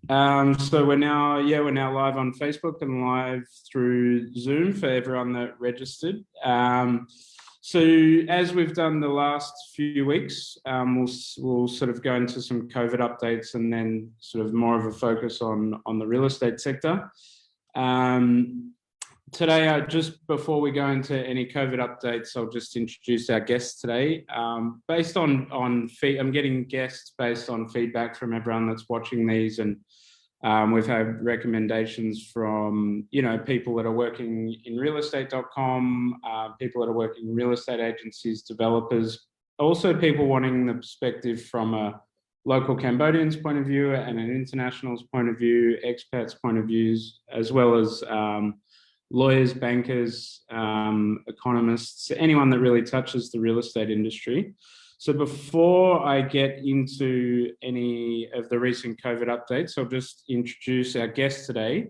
So we're now live on Facebook and live through Zoom for everyone that registered. So as we've done the last few weeks, we'll sort of go into some COVID updates and then sort of more of a focus on the real estate sector. Today, just before we go into any COVID updates, I'll just introduce our guests today. Based on I'm getting guests based on feedback from everyone that's watching these, and we've had recommendations from people that are working in Realestate.com, people that are working in real estate agencies, developers, also people wanting the perspective from a local Cambodian's point of view and an international's point of view, expats' point of views, as well as lawyers, bankers, economists, anyone that really touches the real estate industry. So before I get into any of the recent COVID updates, I'll just introduce our guest today,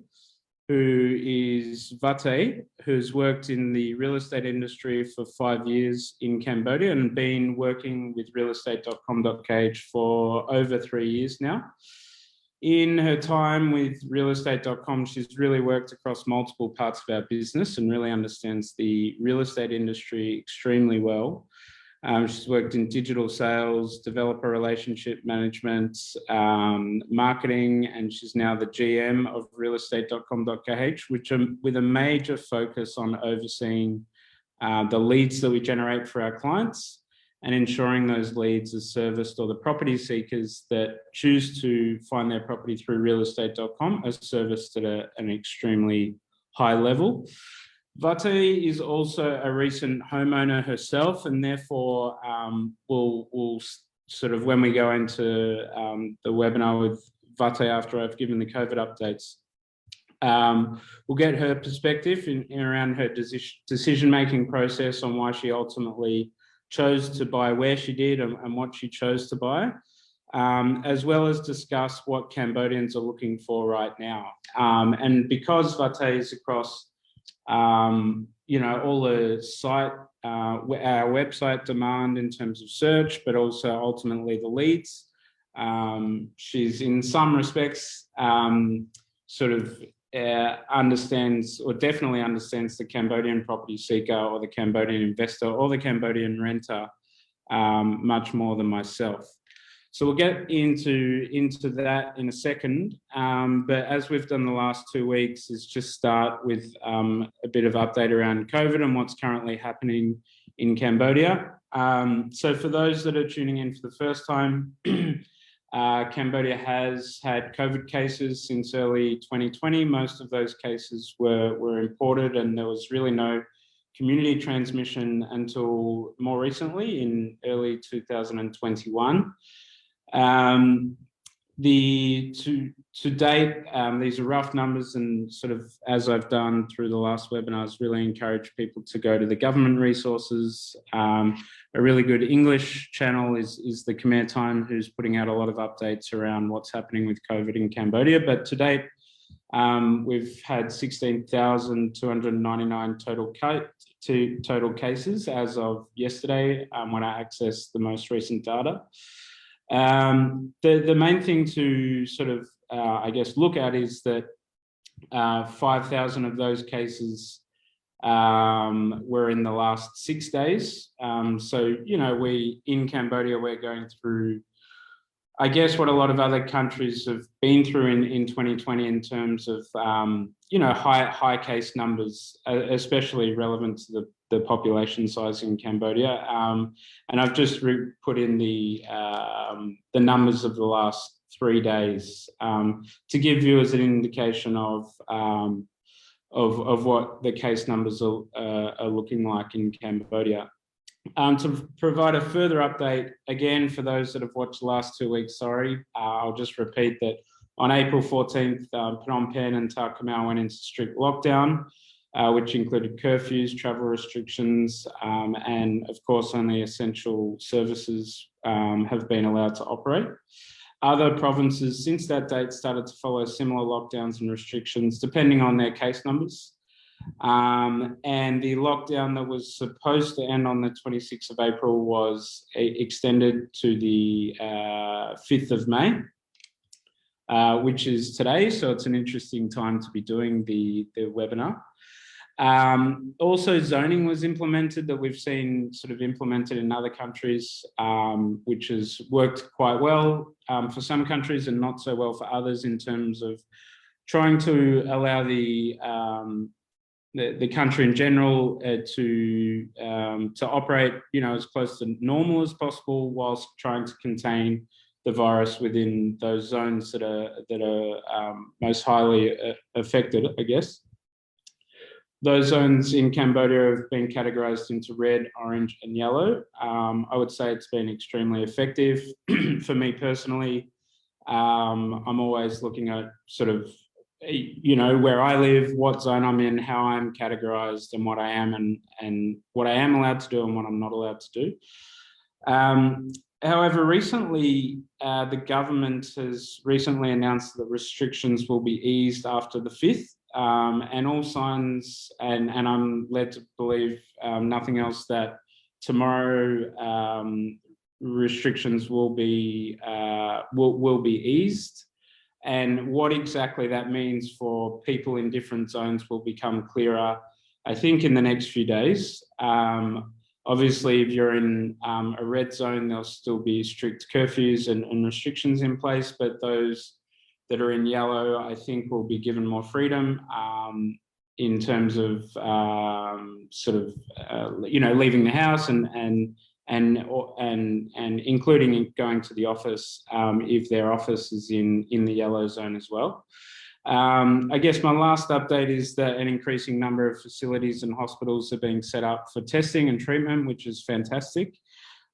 who is Vate, who's worked in the real estate industry for 5 years in Cambodia and been working with Realestate.com.kh for over 3 years now. In her time with Realestate.com, she's really worked across multiple parts of our business and really understands the real estate industry extremely well. She's worked in digital sales, developer relationship management, marketing, and she's now the GM of Realestate.com.kh, which with a major focus on overseeing the leads that we generate for our clients and ensuring those leads are serviced, or the property seekers that choose to find their property through realestate.com are serviced at an extremely high level. Vate is also a recent homeowner herself, and therefore we'll sort of, when we go into the webinar with Vate after I've given the COVID updates, we'll get her perspective in around her decision-making process on why she ultimately chose to buy where she did and what she chose to buy, as well as discuss what Cambodians are looking for right now. And because Vate is across, all the site, our website demand in terms of search, but also ultimately the leads, she's in some respects understands, or definitely understands, the Cambodian property seeker or the Cambodian investor or the Cambodian renter much more than myself. So we'll get into that in a second. But as we've done the last 2 weeks, is just start with a bit of update around COVID and what's currently happening in Cambodia. So for those that are tuning in for the first time, Cambodia has had COVID cases since early 2020. Most of those cases were imported, and there was really no community transmission until more recently in early 2021. To date, these are rough numbers, and sort of, as I've done through the last webinars, really encourage people to go to the government resources. A really good English channel is the Khmer Time, who's putting out a lot of updates around what's happening with COVID in Cambodia. But to date, we've had 16,299 total cases as of yesterday, when I accessed the most recent data. The main thing to sort of, look at is that 5,000 of those cases were in the last 6 days. So, we in Cambodia, we're going through, I guess, what a lot of other countries have been through in 2020 in terms of, high case numbers, especially relevant to the population size in Cambodia. And I've just put in the numbers of the last 3 days to give viewers an indication of what the case numbers are looking like in Cambodia. To provide a further update, again, for those that have watched the last 2 weeks, I'll just repeat that on April 14th, Phnom Penh and Ta Kamau went into strict lockdown, which included curfews, travel restrictions, and of course only essential services have been allowed to operate. Other provinces since that date started to follow similar lockdowns and restrictions depending on their case numbers. And the lockdown that was supposed to end on the 26th of April was extended to the 5th of May. which is today. So it's an interesting time to be doing the webinar. Also, zoning was implemented that we've seen sort of implemented in other countries, which has worked quite well for some countries and not so well for others in terms of trying to allow the country in general to operate, as close to normal as possible, whilst trying to contain the virus within those zones that are most highly affected, I guess. Those zones in Cambodia have been categorized into red, orange, and yellow. I would say it's been extremely effective. For me personally, I'm always looking at sort of, where I live, what zone I'm in, how I'm categorized, and what I am and what I am allowed to do and what I'm not allowed to do. However, recently, the government has recently announced that restrictions will be eased after the 5th. And all signs, and I'm led to believe nothing else, that tomorrow restrictions will be eased. And what exactly that means for people in different zones will become clearer, I think, in the next few days. Obviously, if you're in a red zone, there'll still be strict curfews and restrictions in place, but those that are in yellow, I think, will be given more freedom in terms of leaving the house and including going to the office if their office is in the yellow zone as well. I guess my last update is that an increasing number of facilities and hospitals are being set up for testing and treatment, which is fantastic.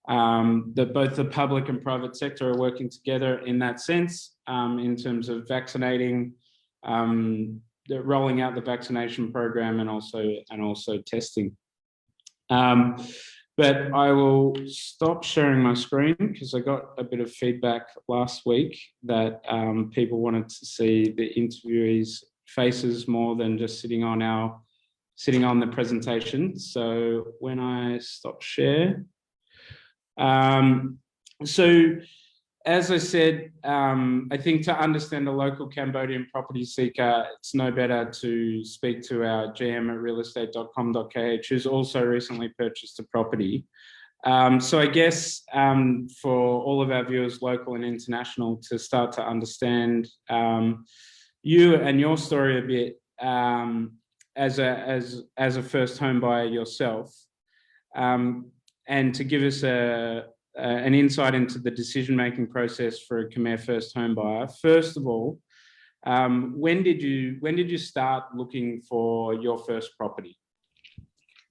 That both the public and private sector are working together in that sense, in terms of vaccinating, rolling out the vaccination program, and also testing. But I will stop sharing my screen because I got a bit of feedback last week that people wanted to see the interviewees' faces more than just sitting on the presentation. So when I stop share. So as I said, I think to understand a local Cambodian property seeker, it's no better to speak to our GM at Realestate.com.kh, who's also recently purchased a property. So I guess for all of our viewers, local and international, to start to understand you and your story a bit as a first home buyer yourself, and to give us an insight into the decision-making process for a Khmer first home buyer. First of all, when did you start looking for your first property?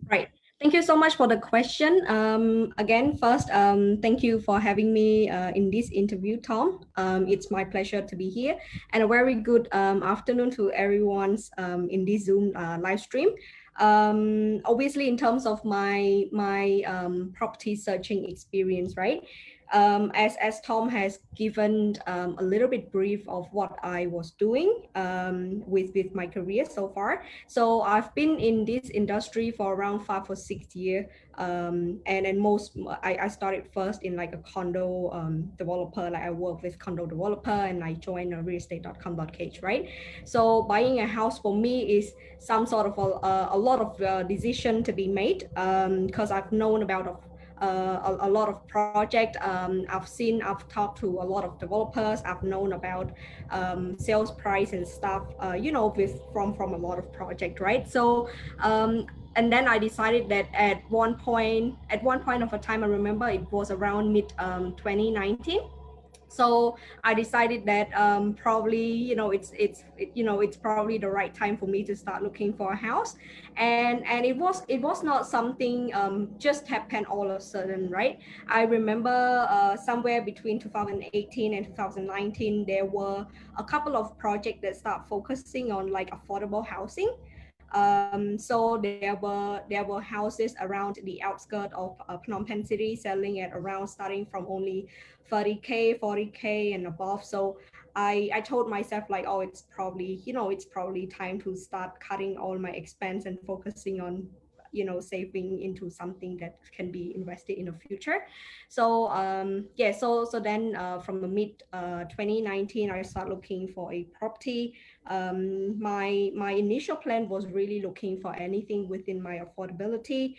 Right. Thank you so much for the question. Again, first, thank you for having me in this interview, Tom. It's my pleasure to be here, and a very good afternoon to everyone in this Zoom live stream. Obviously, in terms of my property searching experience, right? As Tom has given a little bit brief of what I was doing with my career so far. So I've been in this industry for around 5 or 6 years, and then I started first in like a condo developer. Like I work with condo developer, and I joined Realestate.com.kh, right? So buying a house for me is some sort of a lot of decision to be made, because I've known about a lot of projects. I've talked to a lot of developers. I've known about sales price and stuff, from a lot of projects, right? So and then I decided that at one point of a time, I remember it was around mid 2019. So I decided that probably it's probably the right time for me to start looking for a house, and it was not something just happened all of a sudden, right? I remember somewhere between 2018 and 2019 there were a couple of projects that start focusing on like affordable housing. So there were houses around the outskirts of Phnom Penh city selling at around starting from only 30K, 40K and above. So I told myself like, oh, it's probably time to start cutting all my expense and focusing on saving into something that can be invested in the future. So yeah, so then from the mid 2019, I started looking for a property. My initial plan was really looking for anything within my affordability,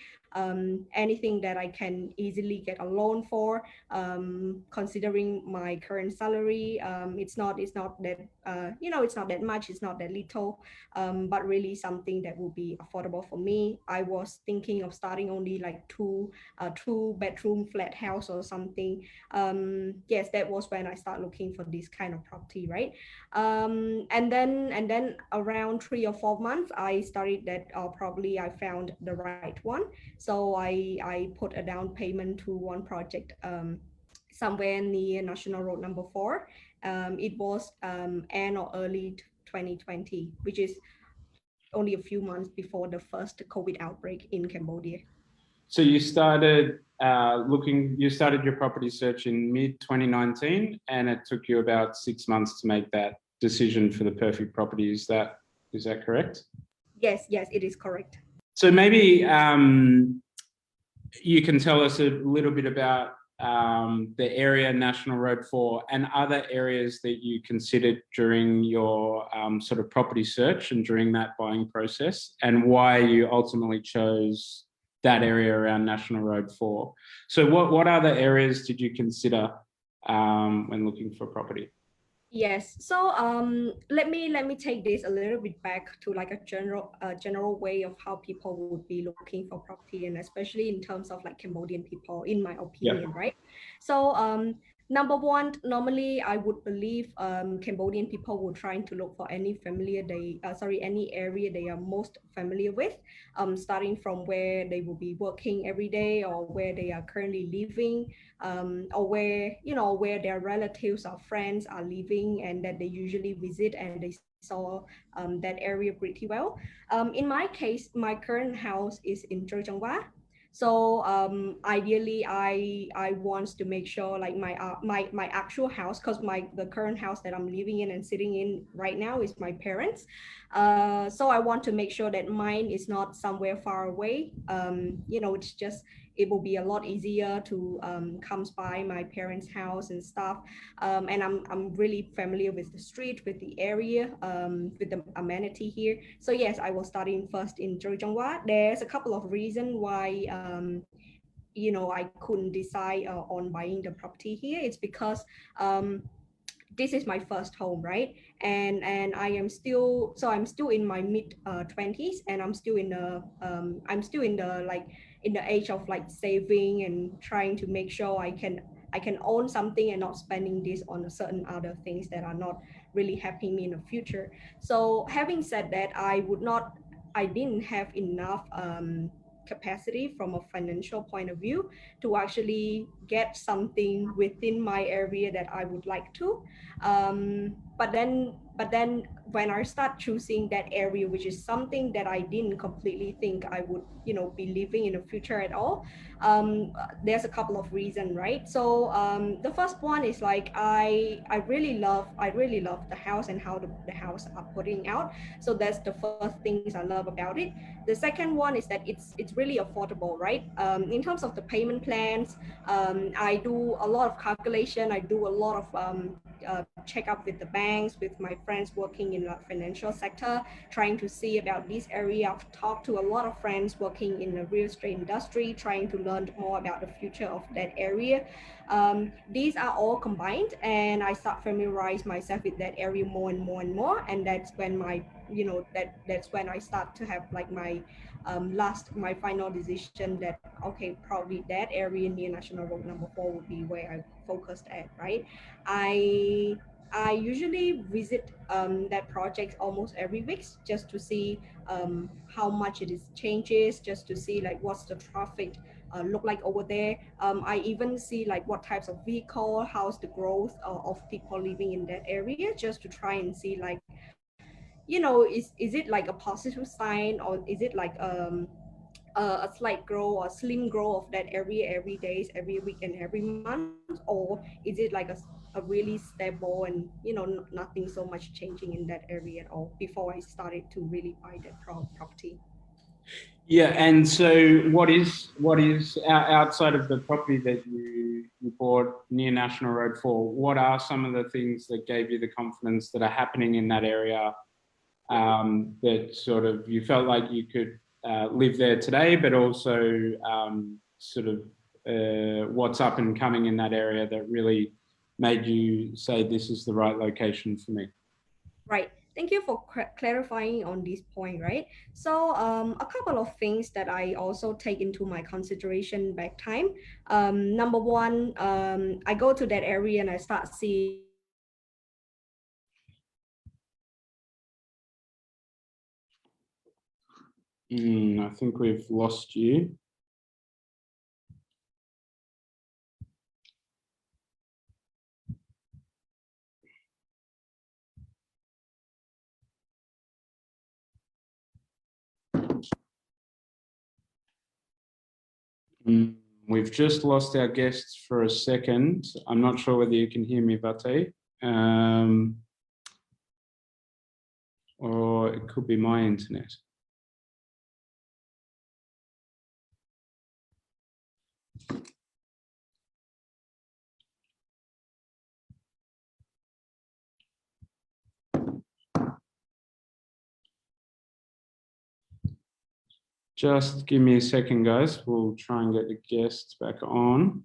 anything that I can easily get a loan for. Considering my current salary, it's not that it's not that much, it's not that little, but really something that will be affordable for me. I was thinking of starting only like two bedroom flat house or something. Yes, that was when I started looking for this kind of property, right? And then around 3 or 4 months, I started that, probably I found the right one. So I put a down payment to one project, somewhere near National Road number 4. It was end or early 2020, which is only a few months before the first COVID outbreak in Cambodia. So you started your property search in mid 2019, and it took you about 6 months to make that decision for the perfect property. Is that correct? Yes, it is correct. So maybe you can tell us a little bit about the area National Road 4 and other areas that you considered during your sort of property search and during that buying process, and why you ultimately chose that area around National Road 4. So what other areas did you consider when looking for property? Yes. So let me take this a little bit back to like a general way of how people would be looking for property, and especially in terms of like Cambodian people, in my opinion, right? So number one, normally I would believe Cambodian people would trying to look for any any area they are most familiar with, starting from where they will be working every day, or where they are currently living, or where their relatives or friends are living, and that they usually visit, and they saw that area pretty well. In my case, my current house is in Chojangwa. So ideally, I want to make sure like my actual house, because the current house that I'm living in and sitting in right now is my parents. So I want to make sure that mine is not somewhere far away. It's just, it will be a lot easier to come by my parents' house and stuff. And I'm really familiar with the street, with the area, with the amenity here. So yes, I was starting first in Chojangwa. There's a couple of reasons why I couldn't decide on buying the property here. It's because this is my first home, right? And I'm still in my mid 20s, and I'm still in the like in the age of like saving and trying to make sure I can own something and not spending this on certain other things that are not really helping me in the future. So having said that, I didn't have enough capacity from a financial point of view to actually get something within my area that I would like to. But then when I start choosing that area, which is something that I didn't completely think I would be living in the future at all, there's a couple of reasons, right? So the first one is like I really love the house and how the house are putting out. So that's the first things I love about it. The second one is that it's really affordable, right? In terms of the payment plans, I do a lot of calculation. I do a lot of check up with the banks, with my friends working in the financial sector, trying to see about this area. I've talked to a lot of friends working in the real estate industry, trying to learn more about the future of that area. These are all combined, and I start familiarize myself with that area more and more and more. And that's when that's when I start to have like my final decision that okay, probably that area near National Road number 4 would be where I focused at, right? I I usually visit that project almost every week, just to see how much it is changes, just to see like what's the traffic look like over there. I even see like what types of vehicle, how's the growth of people living in that area, just to try and see like, is it like a positive sign, or is it like a slight grow or slim grow of that every days, every week, and every month, or is it like a really stable and nothing so much changing in that area at all before I started to really buy that property. Yeah, and so what is outside of the property that you bought near National Road 4? What are some of the things that gave you the confidence that are happening in that area, that sort of you felt like you could live there today, but also sort of what's up and coming in that area that really made you say this is the right location for me? Right. Thank you for clarifying on this point, right? So a couple of things that I also take into my consideration back time. Number one, I go to that area and I start seeing I think we've lost you. We've just lost our guests for a second. I'm not sure whether you can hear me, Vate, or it could be my internet. Just give me a second, guys. We'll try and get the guests back on.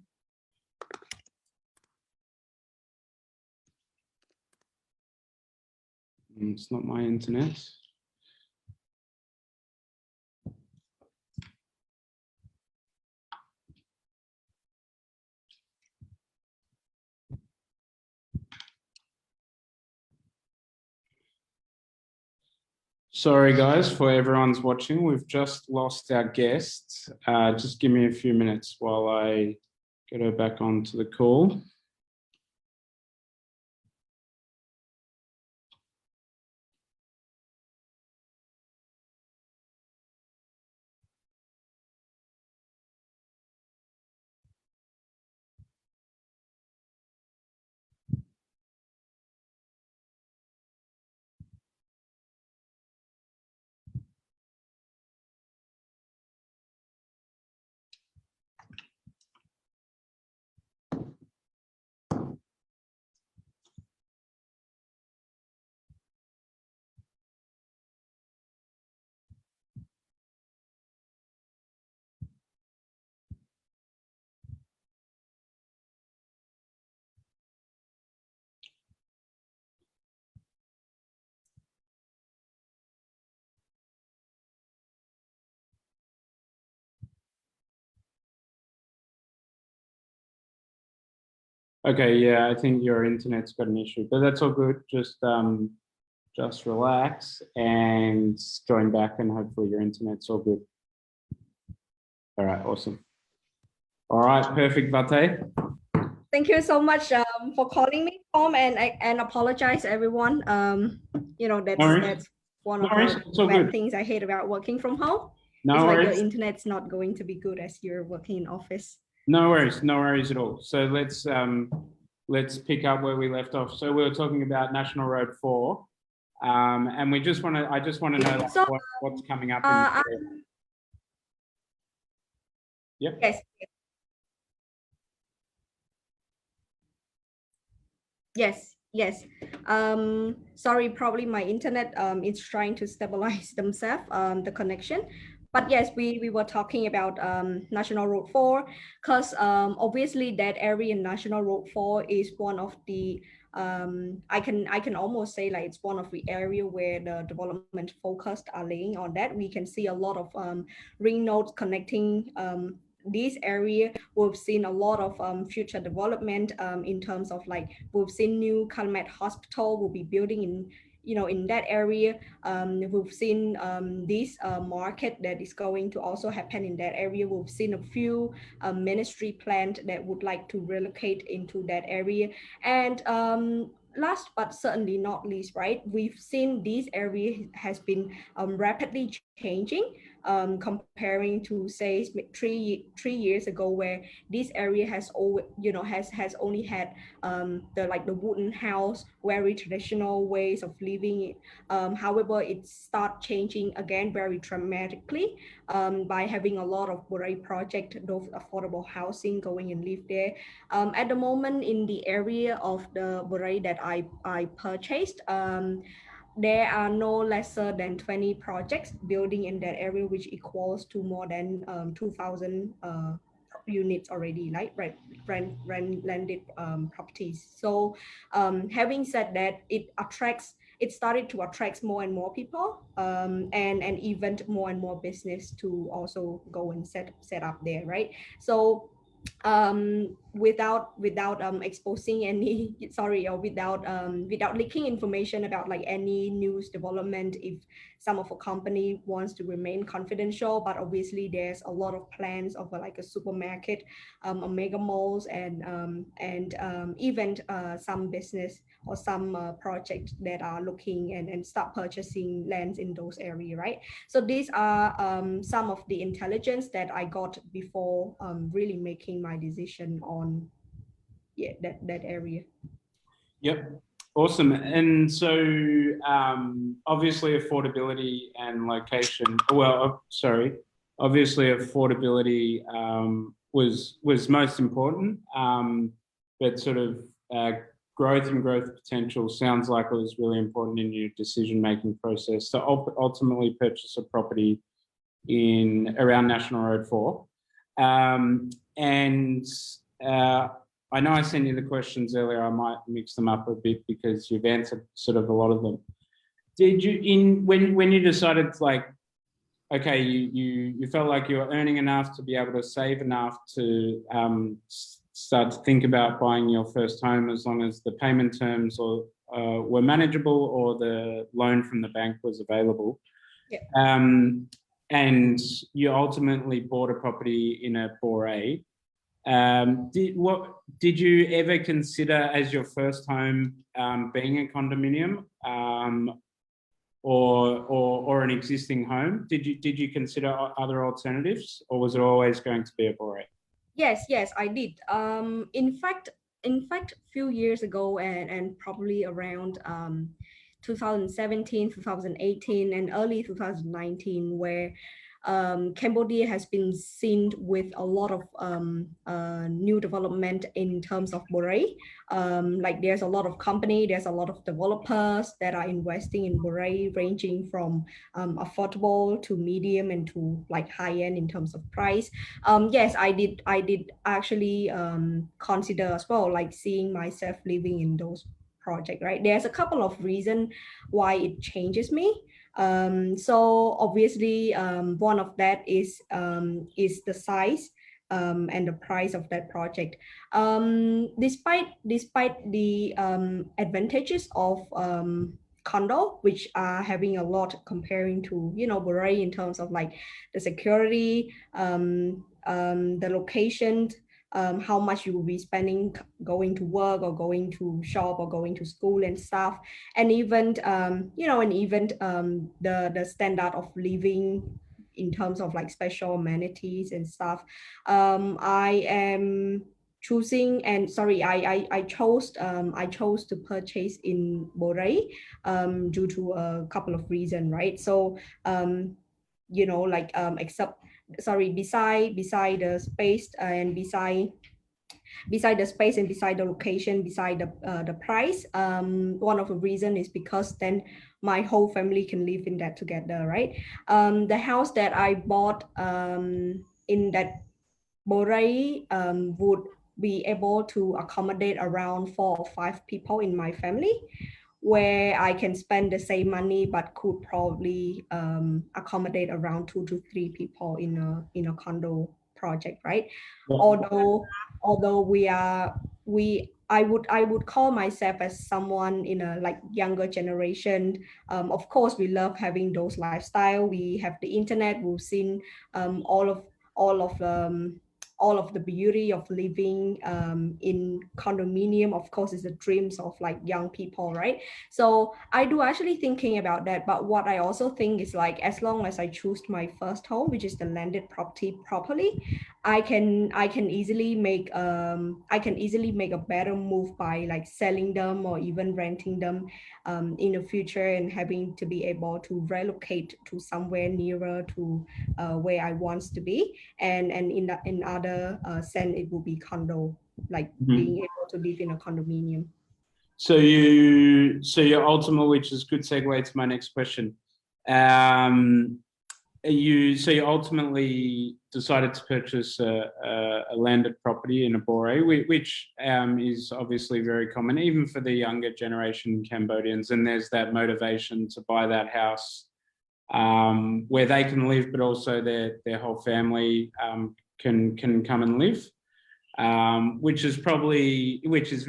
It's not my internet. Sorry, guys, for everyone's watching. We've just lost our guests. Just give me a few minutes while I get her back onto the call. Okay, yeah, I think your internet's got an issue, but that's all good. Just relax and join back, and hopefully your internet's all good. All right, awesome. All right, perfect, Vate. Thank you so much for calling me, Tom, and apologize everyone. You know, that's one of the bad things I hate about working from home. It's like your internet's not going to be good as you're working in office. No worries at all. So let's pick up where we left off. So we were talking about National Road 4, and I just want to know like, so, what's coming up. Yep. Yes. Sorry, probably my internet is trying to stabilize themselves, the connection. But yes, we were talking about National Road 4, because obviously that area in National Road 4 is one of the I can almost say like it's one of the area where the development focused are laying on that. We can see a lot of ring nodes connecting this area. We've seen a lot of future development in terms of like we've seen new Calmet hospital will be building in that area. We've seen this market that is going to also happen in that area. We've seen a few ministry planned that would like to relocate into that area. And last but certainly not least, right, we've seen this area has been rapidly changing, comparing to say three years ago, where this area has always, has only had the wooden house, very traditional ways of living. However, it start changing again very dramatically, by having a lot of Borai project, those affordable housing going and live there. At the moment, in the area of the Borai that I purchased, there are no lesser than 20 projects building in that area, which equals to more than 2,000 units already, like landed properties. So having said that, it started to attract more and more people, and even more and more business to also go and set up there, right? So without exposing any sorry, or without leaking information about like any news development, if some of a company wants to remain confidential, but obviously there's a lot of plans of like a supermarket, a mega malls, and even some business or some projects that are looking and start purchasing lands in those areas, right? So these are some of the intelligence that I got before really making my decision on that area. Yep. Awesome. And so obviously affordability and location, obviously affordability was most important, but sort of growth and growth potential sounds like it was really important in your decision-making process to ultimately purchase a property in around National Road 4. I know I sent you the questions earlier. I might mix them up a bit because you've answered sort of a lot of them. Did you, when you decided to, like, okay, you felt like you were earning enough to be able to save enough to start to think about buying your first home, as long as the payment terms were manageable or the loan from the bank was available? Yeah. And you ultimately bought a property in a Boray. Did you ever consider as your first home being a condominium or an existing home? Did you consider other alternatives, or was it always going to be a Boray? Yes, I did. In fact, a few years ago, and probably around 2017, 2018, and early 2019, where Cambodia has been seen with a lot of new development in terms of Boray. Like there's a lot of company, there's a lot of developers that are investing in Boray, ranging from affordable to medium and to like high end in terms of price. Yes, I did actually consider as well, like seeing myself living in those projects, right? There's a couple of reasons why it changes me. So obviously, one of that is the size and the price of that project. Despite the advantages of condo, which are having a lot comparing to Boray in terms of like the security, the location, how much you will be spending going to work or going to shop or going to school and stuff, and even the standard of living in terms of like special amenities and stuff. I am choosing, and sorry, I chose to purchase in Boray due to a couple of reasons, right? So beside the space and beside the location, beside the price, one of the reason is because then my whole family can live in that together, right? The house that I bought in that Boray would be able to accommodate around 4 or 5 people in my family, where I can spend the same money but could probably accommodate around 2 to 3 people in a condo project, right? Yeah. Although I would call myself as someone in a like younger generation. Of course, we love having those lifestyle. We have the internet. We've seen all of all of the beauty of living in condominium, of course, is the dreams of like young people, right? So I do actually thinking about that. But what I also think is like, as long as I choose my first home, which is the landed property properly, I can easily make a better move by like selling them or even renting them in the future, and having to be able to relocate to somewhere nearer to where I want to be. And in other sense, it will be condo, like being able to live in a condominium. So you're ultimately, which is a good segue to my next question. You ultimately decided to purchase a landed property in Abore, which is obviously very common, even for the younger generation Cambodians. And there's that motivation to buy that house where they can live, but also their whole family can come and live. Which is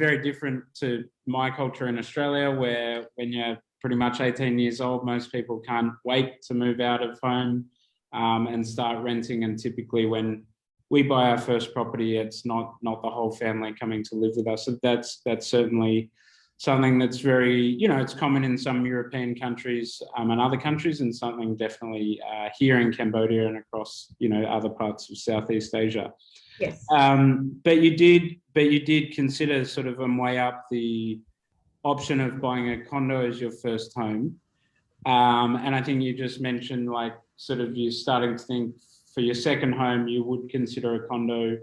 very different to my culture in Australia, where when you're pretty much 18 years old, most people can't wait to move out of home and start renting. And typically when we buy our first property, it's not the whole family coming to live with us. So that's certainly something that's very, it's common in some European countries and other countries, and something definitely here in Cambodia and across, other parts of Southeast Asia. Yes. But you did consider sort of weigh up the option of buying a condo as your first home. And I think you just mentioned like sort of you starting to think for your second home, you would consider a condo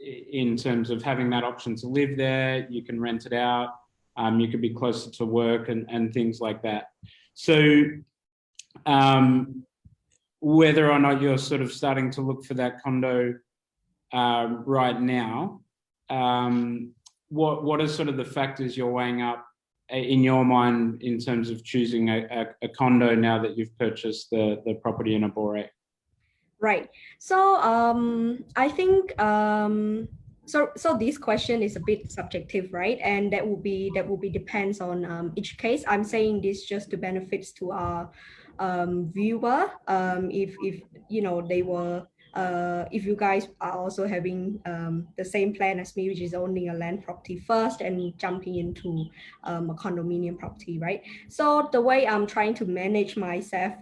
in terms of having that option to live there. You can rent it out. You could be closer to work and things like that. So whether or not you're sort of starting to look for that condo right now, what are sort of the factors you're weighing up in your mind in terms of choosing a condo now that you've purchased the property in Abore? Right. So I think so this question is a bit subjective, right? And that will be depends on each case. I'm saying this just to benefits to our viewer. If they were if you guys are also having the same plan as me, which is owning a land property first and jumping into a condominium property, right? So the way I'm trying to manage myself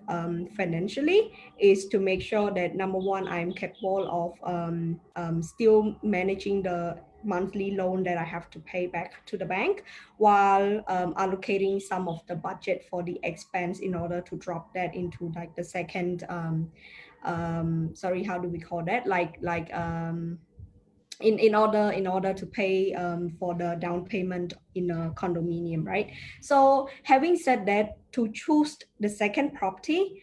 financially is to make sure that, number one, I'm capable of still managing the monthly loan that I have to pay back to the bank, while allocating some of the budget for the expense in order to drop that into like the second sorry, how do we call that, in order to pay for the down payment in a condominium, right? So having said that, to choose the second property,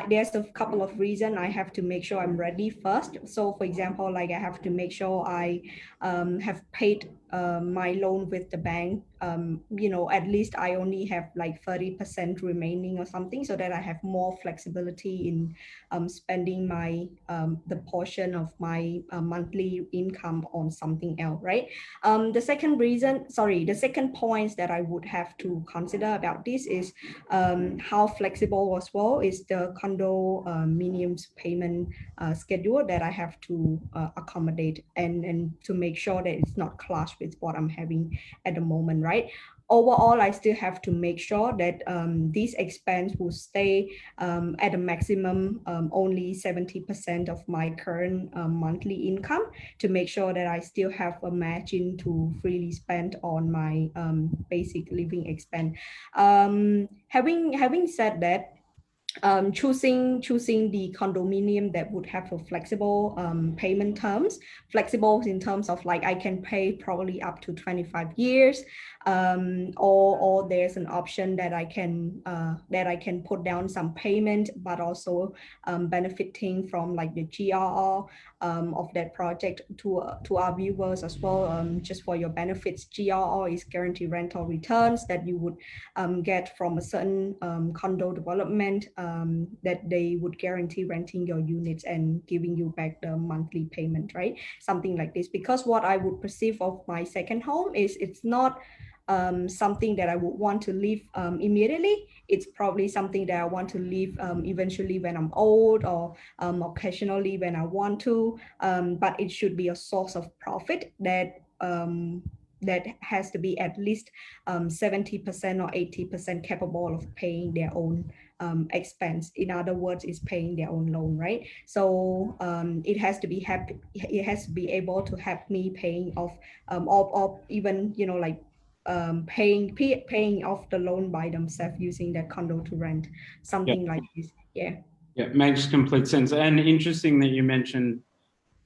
there's a couple of reasons. I have to make sure I'm ready first. So for example, like I have to make sure I have paid my loan with the bank. At least I only have like 30% remaining or something, so that I have more flexibility in spending my the portion of my monthly income on something else, right? The second point that I would have to consider about this is how flexible as well is the condo minimum payment schedule that I have to accommodate, and to make sure that it's not clash with what I'm having at the moment, right? Overall, I still have to make sure that this expense will stay at a maximum only 70% of my current monthly income, to make sure that I still have a margin to freely spend on my basic living expense. Having said that, choosing the condominium that would have a flexible payment terms, flexible in terms of like I can pay probably up to 25 years, or there's an option that I can put down some payment, but also benefiting from like the GRR of that project. To our viewers as well, just for your benefits, GRR is guaranteed rental returns that you would get from a certain condo development, that they would guarantee renting your units and giving you back the monthly payment, right? Something like this. Because what I would perceive of my second home is it's not something that I would want to live immediately. It's probably something that I want to live eventually when I'm old, or occasionally when I want to. But it should be a source of profit that has to be at least 70% or 80% capable of paying their own expense. In other words, is paying their own loan, right? So it has to be happy. It has to be able to have me paying off, or even like paying off the loan by themselves using that condo to rent, something like this. Yeah. Yeah, makes complete sense. And interesting that you mentioned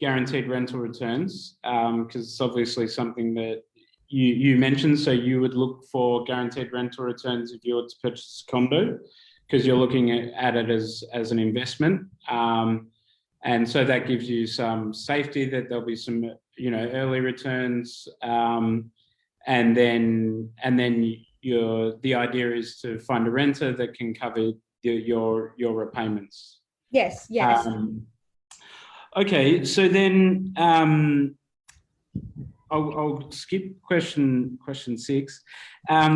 guaranteed rental returns, because it's obviously something that you mentioned. So you would look for guaranteed rental returns if you were to purchase a condo, because you're looking at it as an investment. And so that gives you some safety that there'll be some, early returns. And then the idea is to find a renter that can cover your repayments. Yes. Okay, so then I'll skip question 6.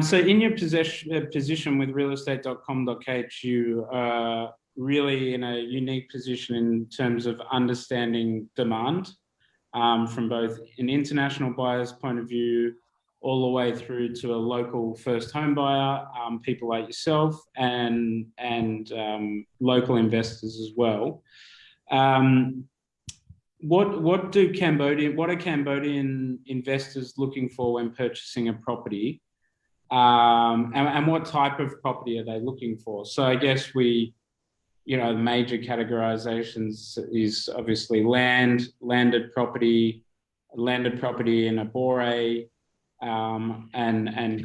So in your position with Realestate.com.kh, you are really in a unique position in terms of understanding demand from both an international buyer's point of view, all the way through to a local first home buyer, people like yourself, and local investors as well. What are Cambodian investors looking for when purchasing a property, and what type of property are they looking for? So I guess the major categorizations is obviously landed property in a bore, and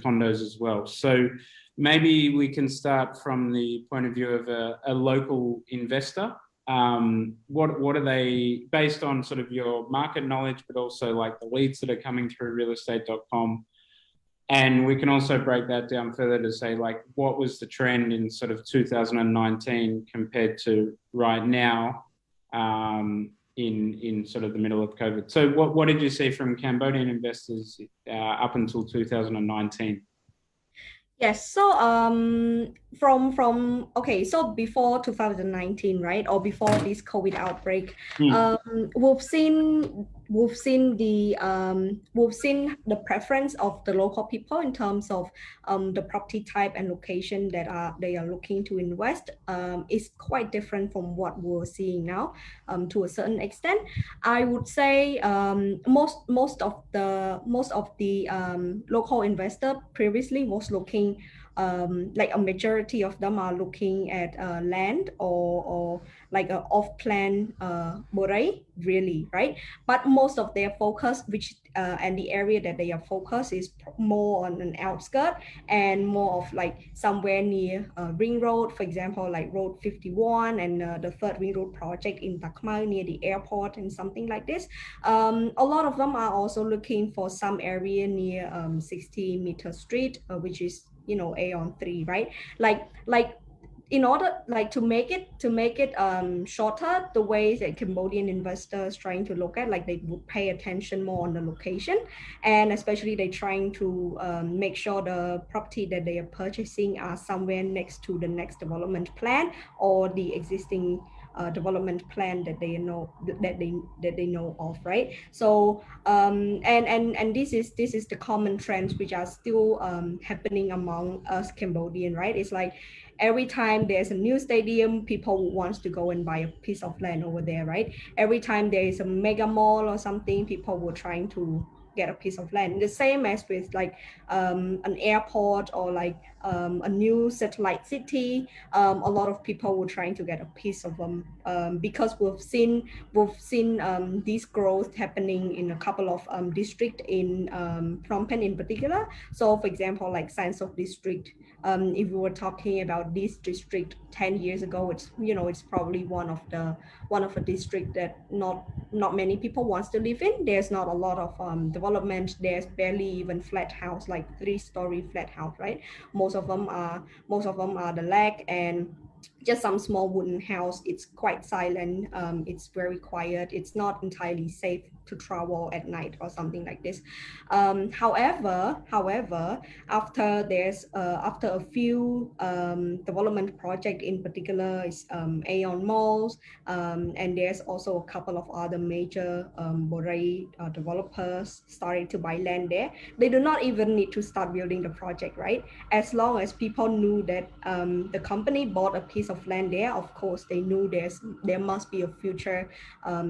condos as well. So maybe we can start from the point of view of a local investor. What are they, based on sort of your market knowledge, but also like the leads that are coming through realestate.com? And we can also break that down further to say, like, what was the trend in sort of 2019 compared to right now, in sort of the middle of COVID. So what did you see from Cambodian investors up until 2019? Yes. So from okay, so before 2019, right, or before this COVID outbreak, we've seen the preference of the local people in terms of the property type and location that they are looking to invest is quite different from what we're seeing now, to a certain extent. I would say most of the local investor previously was looking, like a majority of them are looking at land or like a off-plan boerdery, really, right? But most of their focus, and the area that they are focused is more on an outskirt and more of like somewhere near Ring Road, for example, like Road 51 and the third Ring Road project in Tak Mai near the airport and something like this. A lot of them are also looking for some area near 60 Meter Street, which is Aeon 3, right? Like in order like to make it shorter, the ways that Cambodian investors trying to look at, like, they would pay attention more on the location, and especially they trying to make sure the property that they are purchasing are somewhere next to the next development plan or the existing development plan that they know of, right? So and this is the common trends which are still happening among us Cambodian, right? It's like every time there's a new stadium, people wants to go and buy a piece of land over there, right? Every time there is a mega mall or something, people were trying to get a piece of land. The same as with like an airport or like a new satellite city. A lot of people were trying to get a piece of them because we've seen this growth happening in a couple of districts in Phnom Penh in particular. So for example, like Science of District, if we were talking about this district 10 years ago, it's probably one of a district that not many people wants to live in. There's not a lot of development. There's barely even flat house, like 3-story flat house, right? Most of them are the lag, and just some small wooden house. It's quite silent. It's very quiet. It's not entirely safe to travel at night or something like this. However, after a few development project, in particular is Aeon Malls, and there's also a couple of other major Borei developers started to buy land there. They do not even need to start building the project, right? As long as people knew that the company bought a piece of land there, of course they knew there must be a future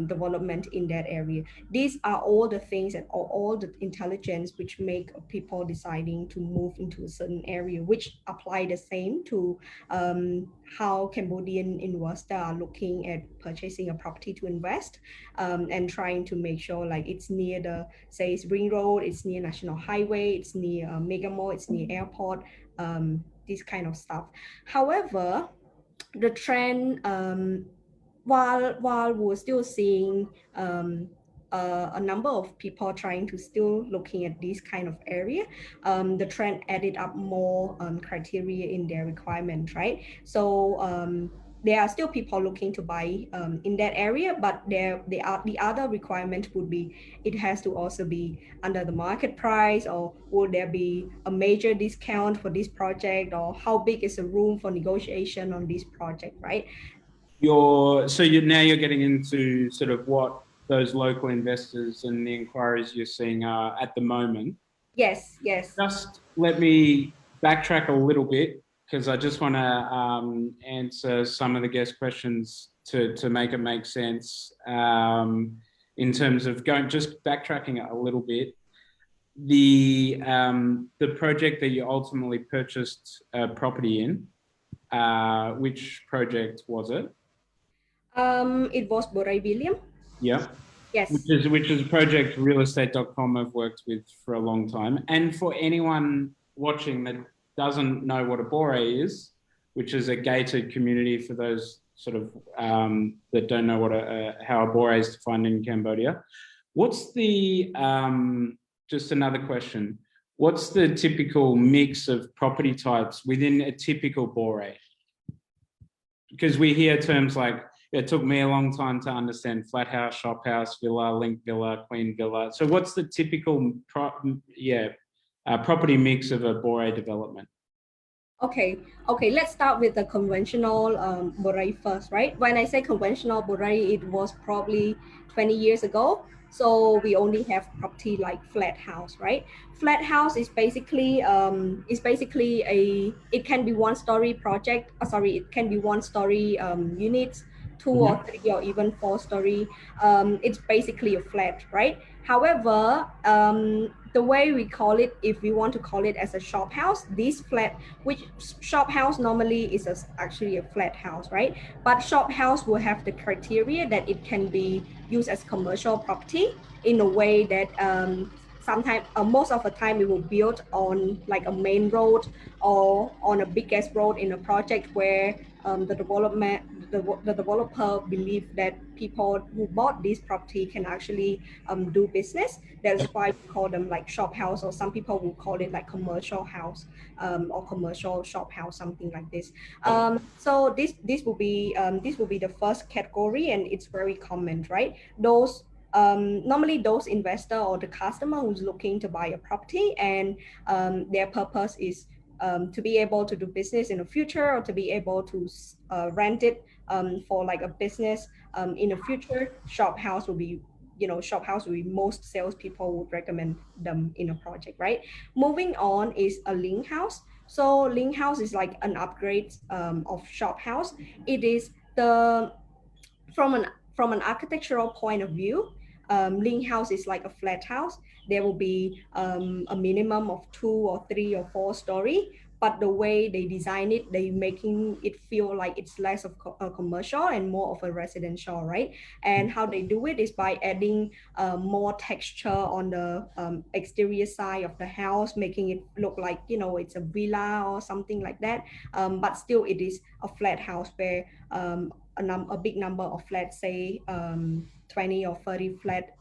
development in that area. These are all the things and all the intelligence which make people deciding to move into a certain area, which apply the same to how Cambodian investors are looking at purchasing a property to invest, and trying to make sure like it's near the, say, it's ring road, it's near national highway, it's near a mega mall, it's near airport, this kind of stuff. However, the trend, while we're still seeing a number of people trying to still looking at this kind of area, the trend added up more criteria in their requirement, right? So there are still people looking to buy in that area, but the other requirement would be it has to also be under the market price, or will there be a major discount for this project, or how big is the room for negotiation on this project, right? Now you're getting into sort of what those local investors and the inquiries you're seeing are at the moment. Yes. Just let me backtrack a little bit, because I just want to answer some of the guest questions to make it make sense, in terms of just backtracking a little bit. The project that you ultimately purchased property in, which project was it? It was Borai William. Yeah. Yes. Which is a project Realestate.com I've worked with for a long time. And for anyone watching that doesn't know what a bore is, which is a gated community for those sort of that don't know what how a bore is defined in Cambodia. What's the just another question? What's the typical mix of property types within a typical bore? Because we hear terms like, it took me a long time to understand flat house, shop house, villa, link villa, queen villa. So what's the typical property mix of a bore development? Okay, let's start with the conventional Borai first, right? When I say conventional Borai, it was probably 20 years ago. So we only have property like flat house, right? Flat house is basically it can be one story project. It can be one story units, two or three or even four story. It's basically a flat, right? However, the way we call it, if we want to call it as a shop house, this flat, which shop house normally is actually a flat house, right? But shop house will have the criteria that it can be used as commercial property in a way that sometimes, most of the time, it will build on like a main road or on a big ass road in a project where the developer believe that people who bought this property can actually do business. That's why we call them like shop house, or some people will call it like commercial house, or commercial shop house, something like this. So this will be the first category, and it's very common, right? Those normally those investor or the customer who's looking to buy a property, and their purpose is to be able to do business in the future, or to be able to rent it for like a business in the future. Shop house will be most salespeople would recommend them in a project, right? Moving on is a link house. So link house is like an upgrade of shop house. It is the from an architectural point of view, link house is like a flat house. There will be a minimum of 2 or 3 or 4 story, but the way they design it, they making it feel like it's less of a commercial and more of a residential, right? And how they do it is by adding more texture on the exterior side of the house, making it look like, it's a villa or something like that. But still it is a flat house where a big number of flats, say 20 or 30 flat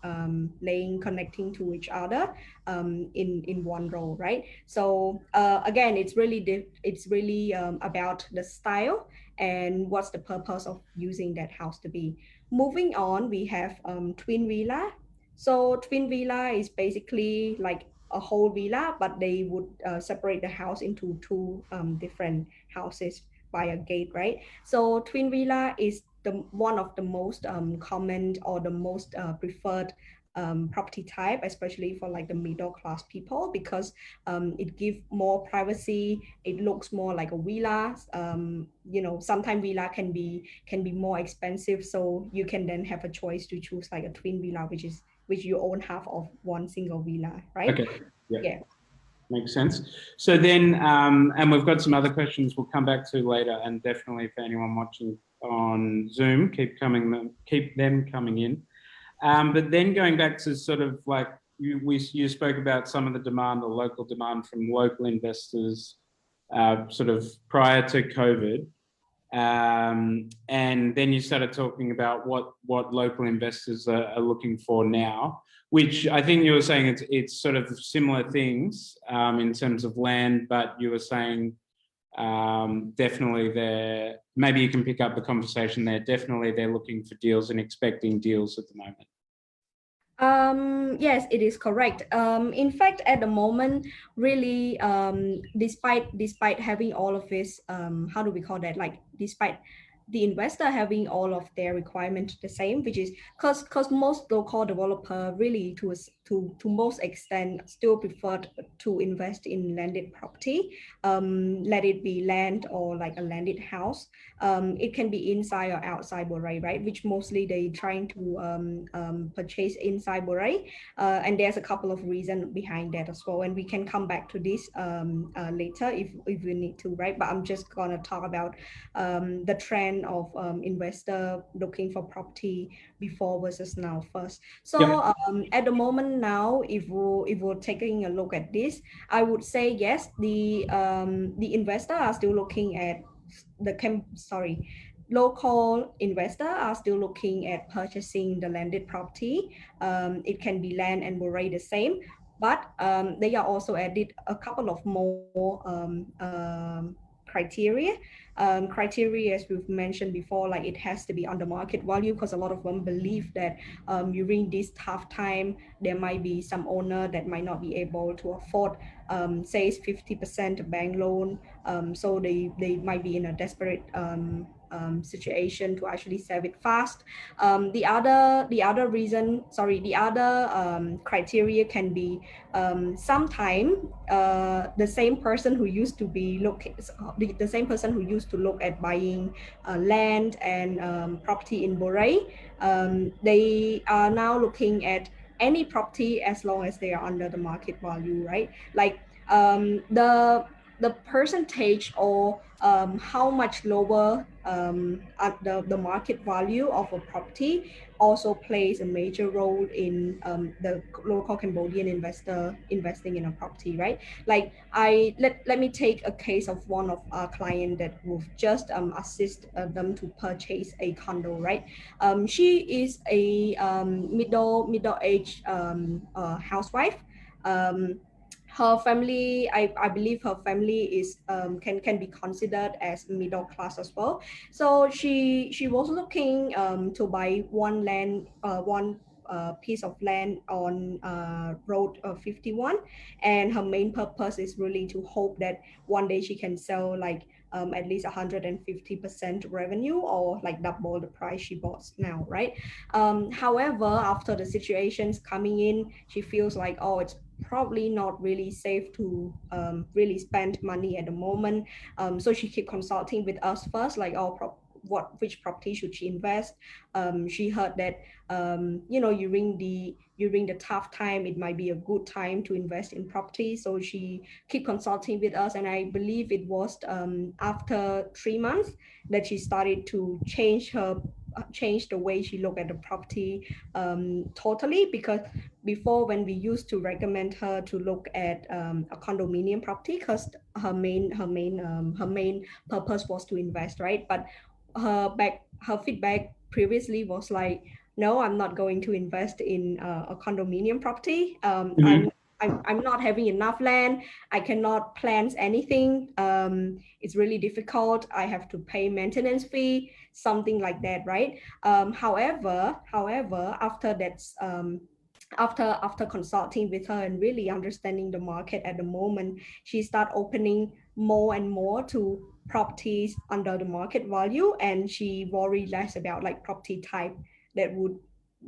laying connecting to each other in one row, right? So again, it's really about the style and what's the purpose of using that house to be. Moving on, we have twin villa. So twin villa is basically like a whole villa, but they would separate the house into two different houses by a gate, right? So twin villa is the one of the most common or the most preferred property type, especially for like the middle class people, because it gives more privacy. It looks more like a villa. You know, sometimes villa can be more expensive, so you can then have a choice to choose like a twin villa, which you own half of one single villa, right? Okay. Yeah. Yeah. Makes sense. So then, and we've got some other questions we'll come back to later, and definitely for anyone watching on Zoom, keep them coming in. But then going back to sort of like you spoke about some of the demand, the local demand from local investors, sort of prior to COVID. And then you started talking about what local investors are looking for now, which I think you were saying it's sort of similar things in terms of land, but you were saying definitely maybe you can pick up the conversation there. Definitely they're looking for deals and expecting deals at the moment. Yes, it is correct. In fact, at the moment, really, despite having all of this, how do we call that? Like, despite the investor having all of their requirements the same, which is because most local developer really to most extent still prefer to invest in landed property, let it be land or like a landed house. It can be inside or outside Borei, right? Which mostly they trying to purchase inside Borei, and there's a couple of reasons behind that as well. And we can come back to this later if we need to, right? But I'm just gonna talk about the trend of investor looking for property before versus now first. So at the moment now, if we're taking a look at this, I would say yes, the investor are still looking at local investors are still looking at purchasing the landed property. It can be land and Borei the same, but they are also added a couple of more criteria. Criteria, as we've mentioned before, like it has to be under market value, because a lot of them believe that during this tough time, there might be some owner that might not be able to afford, say, 50% bank loan. So they might be in a desperate situation to actually sell it fast. The other reason, sorry, the other criteria can be sometime the same person who used to the same person who used to look at buying land and property in Borei, they are now looking at any property as long as they are under the market value, right? Like the percentage or how much lower at the market value of a property also plays a major role in the local Cambodian investor investing in a property, right? Like let me take a case of one of our client that we've just assist them to purchase a condo, right? She is a middle-aged housewife. Her family, I believe her family is can be considered as middle class as well. So she was looking to buy one piece of land on road 51, and her main purpose is really to hope that one day she can sell like at least 150% revenue, or like double the price she bought now, right? However, after the situations coming in, she feels like, oh, it's probably not really safe to really spend money at the moment. So she keep consulting with us first, like, oh, which property should she invest? She heard that during the tough time, it might be a good time to invest in property. So she keep consulting with us, and I believe it was after 3 months that she started to change the way she looked at the property totally. Because before, when we used to recommend her to look at a condominium property, because her main purpose was to invest, right? But her feedback previously was like, no, I'm not going to invest in a condominium property. I'm not having enough land. I cannot plant anything. It's really difficult. I have to pay maintenance fee, something like that, right? However, after after consulting with her and really understanding the market at the moment, she start opening more and more to properties under the market value, and she worry less about like property type that would,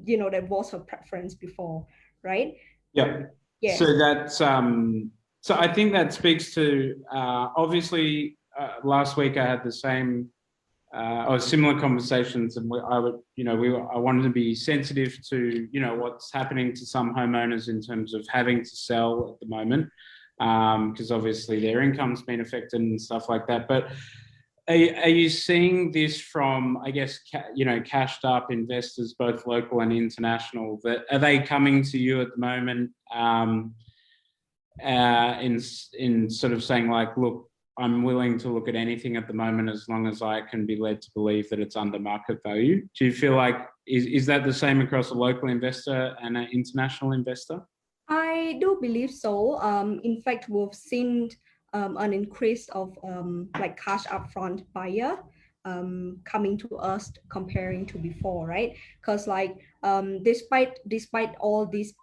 that was her preference before, right? Yeah. Yeah. So that's so I think that speaks to obviously last week I had the same or similar conversations, and I wanted to be sensitive to what's happening to some homeowners in terms of having to sell at the moment, because obviously their income's been affected and stuff like that. But are you seeing this from, I guess, cashed up investors, both local and international? That are they coming to you at the moment in sort of saying like, look, I'm willing to look at anything at the moment as long as I can be led to believe that it's under market value? Do you feel like is that the same across a local investor and an international investor? I do believe so. In fact, we've seen an increase of like cash upfront buyer coming to us comparing to before, right? Because like despite all these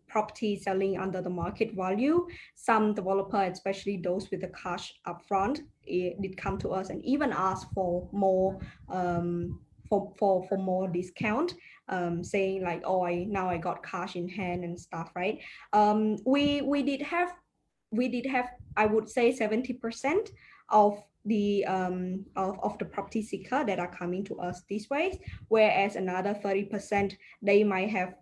properties selling under the market value, some developer, especially those with the cash upfront, did come to us and even ask for more for more discount, saying like, oh, I got cash in hand and stuff, right? We did have, I would say, 70% of of the property seeker that are coming to us these ways, whereas another 30% they might have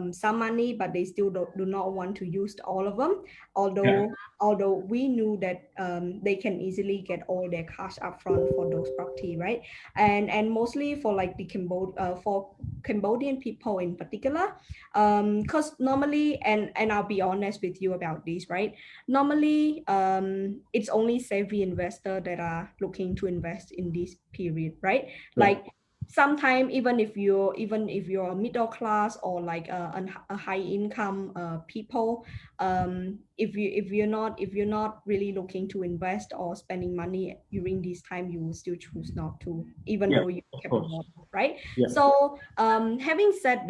some money, but they still do not want to use all of them. Yeah. Although we knew that they can easily get all their cash upfront for those property, right? And mostly for like the for Cambodian people in particular, because normally, and I'll be honest with you about this, right? Normally, it's only savvy investor that are looking to invest in this period, right? Yeah. Like sometimes even if you're a middle class or like a high income people, if you're not really looking to invest or spending money during this time, you will still choose not to, even Yeah. though you're Of course. capable, right? Yeah. So having said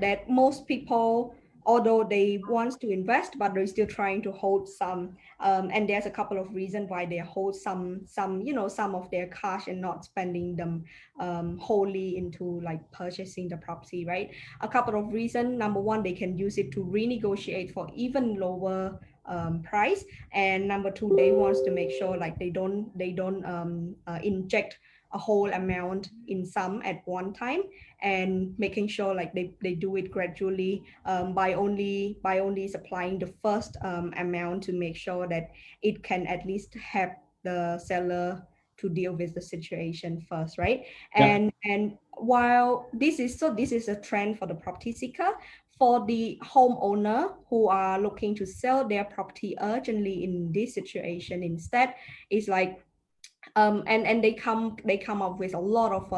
that, most people, although they want to invest, but they're still trying to hold some. And there's a couple of reasons why they hold some of their cash and not spending them wholly into like purchasing the property, right? A couple of reasons. Number one, they can use it to renegotiate for even lower price, and number two, they want to make sure like they don't inject a whole amount in sum at one time, and making sure like they do it gradually, by only supplying the first amount to make sure that it can at least help the seller to deal with the situation first, right? Yeah. And while this is a trend for the property seeker. For the homeowner who are looking to sell their property urgently in this situation, instead, is like and they come up with a lot of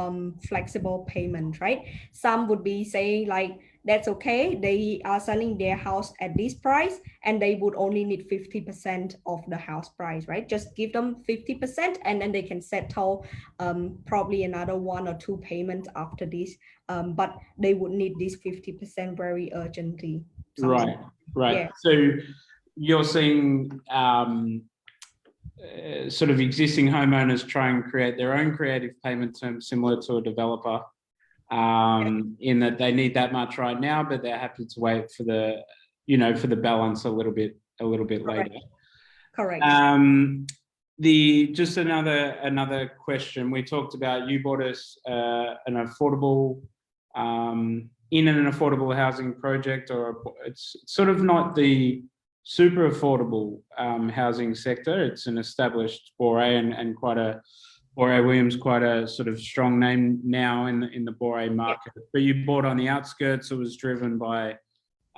flexible payment, right? Some would be saying like, that's okay, they are selling their house at this price and they would only need 50% of the house price, right? Just give them 50% and then they can settle probably another one or two payments after this, but they would need this 50% very urgently. Right. Right. Yeah. So you're seeing sort of existing homeowners try and create their own creative payment terms similar to a developer, in that they need that much right now, but they're happy to wait for the balance a little bit Correct. later. Correct. Just another question. We talked about you bought us an affordable in an affordable housing project, or it's sort of not the super affordable housing sector. It's an established Bore and quite a Bore Williams, quite a sort of strong name now in the Bore market. But you bought on the outskirts. It was driven by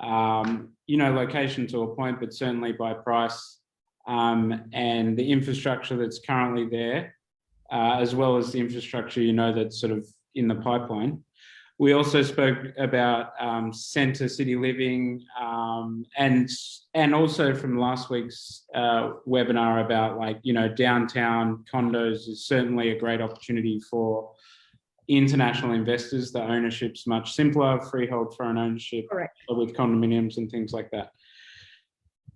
location to a point, but certainly by price, and the infrastructure that's currently there, as well as the infrastructure that's sort of in the pipeline. We also spoke about centre city living, and also from last week's webinar about downtown condos is certainly a great opportunity for international investors, the ownership's much simpler, freehold foreign ownership. Correct. With condominiums and things like that.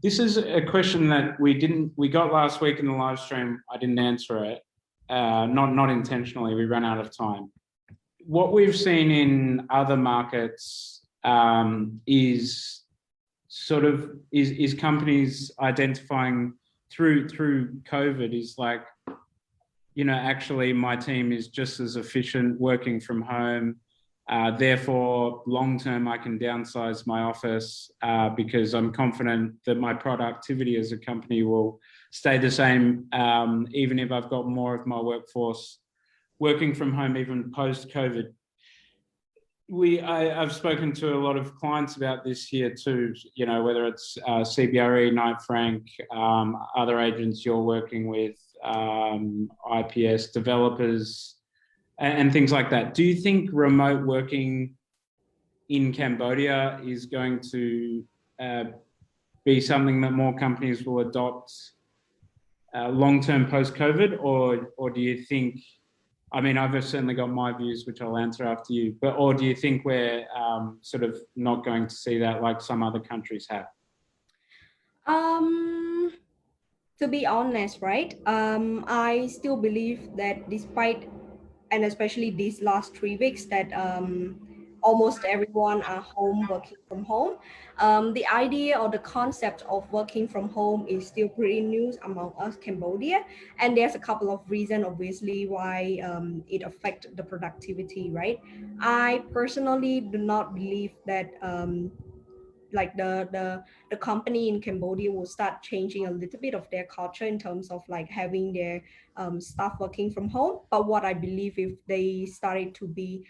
This is a question that we got last week in the live stream. I didn't answer it, not intentionally. We ran out of time. What we've seen in other markets is companies identifying through COVID is like, actually my team is just as efficient working from home. Therefore, long-term, I can downsize my office because I'm confident that my productivity as a company will stay the same, even if I've got more of my workforce working from home, even post-COVID. I've spoken to a lot of clients about this here too, whether it's CBRE, Knight Frank, other agents you're working with, IPS developers, and things like that. Do you think remote working in Cambodia is going to be something that more companies will adopt long-term post-COVID, or do you think, I mean, I've certainly got my views, which I'll answer after you, or do you think we're sort of not going to see that like some other countries have? To be honest, right? I still believe that despite, and especially these last 3 weeks, that almost everyone are home working from home. The idea or the concept of working from home is still pretty new among us Cambodia, and there's a couple of reasons obviously why it affects the productivity, right? I personally do not believe that like the company in Cambodia will start changing a little bit of their culture in terms of like having their staff working from home. But what I believe, if they started to be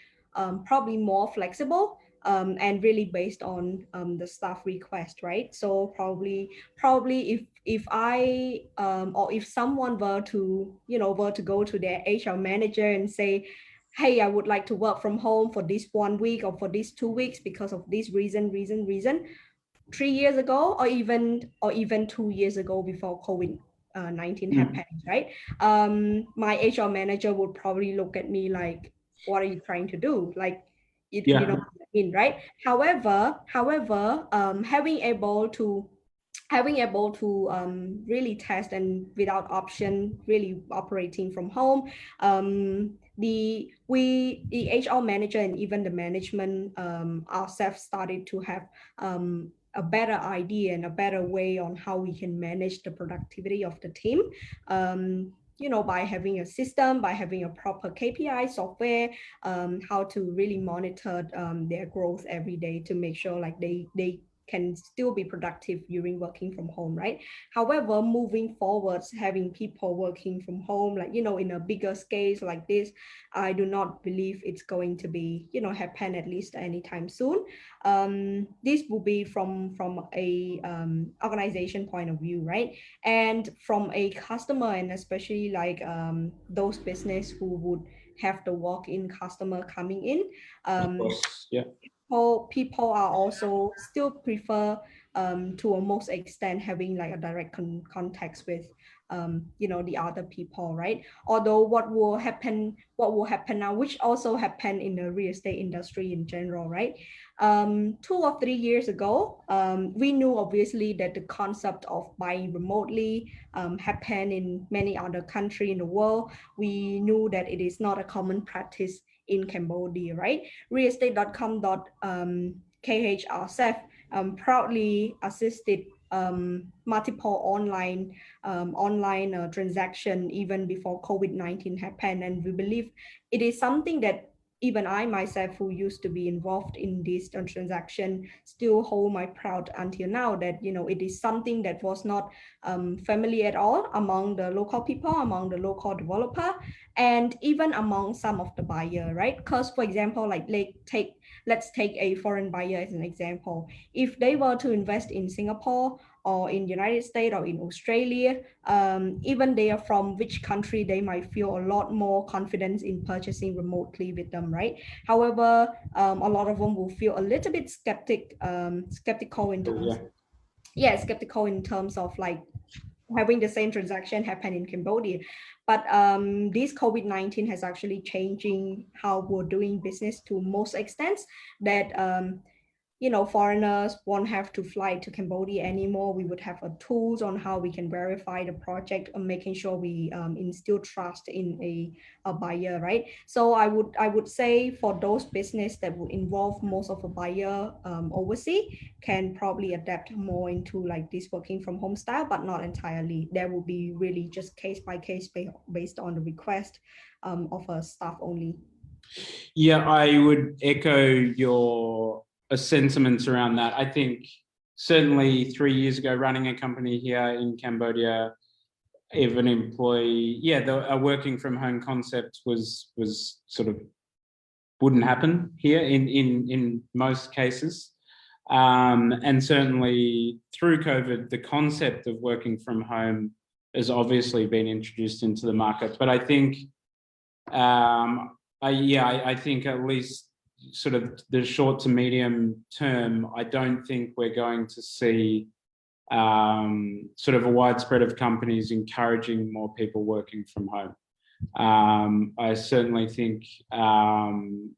probably more flexible and really based on the staff request, right? So probably if I or if someone were to go to their HR manager and say, hey, I would like to work from home for this 1 week or for these 2 weeks because of this reason. 3 years ago, or even 2 years ago before COVID-19 happened, right? My HR manager would probably look at me like, what are you trying to do? Like, you know what I mean, right? However, having able to really test and without option really operating from home, the HR manager and even the management ourselves started to have a better idea and a better way on how we can manage the productivity of the team, by having a system, by having a proper KPI software, how to really monitor their growth every day to make sure like they can still be productive during working from home, right? However, moving forwards, having people working from home, like, in a bigger scale like this, I do not believe it's going to be, happen at least anytime soon. This will be from a organization point of view, right? And from a customer, and especially like those business who would have the walk-in customer coming in. Of course, yeah. People are also still prefer to a most extent having like a direct contact with the other people, right? Although what will happen now, which also happened in the real estate industry in general, right? 2 or 3 years ago, we knew obviously that the concept of buying remotely happened in many other countries in the world. We knew that it is not a common practice in Cambodia, right? Realestate.com.kh ourselves proudly assisted multiple online transaction even before COVID-19 happened, and we believe it is something that even I myself, who used to be involved in this transaction, still hold my proud until now, that it is something that was not familiar at all among the local people, among the local developer, and even among some of the buyer, right? Because for example, like let's take a foreign buyer as an example. If they were to invest in Singapore or in United States or in Australia, even they are from which country, they might feel a lot more confidence in purchasing remotely with them, right? However, a lot of them will feel a little bit skeptical in terms, skeptical in terms of like having the same transaction happen in Cambodia. But this COVID-19 has actually changing how we're doing business to most extents, that foreigners won't have to fly to Cambodia anymore. We would have a tools on how we can verify the project and making sure we instill trust in a buyer, right? So I would say for those business that would involve most of a buyer overseas can probably adapt more into like this working from home style, but not entirely. There will be really just case by case based on the request of a staff only. Yeah, I would echo your sentiments around that. I think certainly 3 years ago, running a company here in Cambodia, if an employee, a working from home concept was sort of wouldn't happen here in most cases. And certainly through COVID, the concept of working from home has obviously been introduced into the market. But I think, I think at least sort of the short to medium term, I don't think we're going to see sort of a widespread of companies encouraging more people working from home. I certainly think, in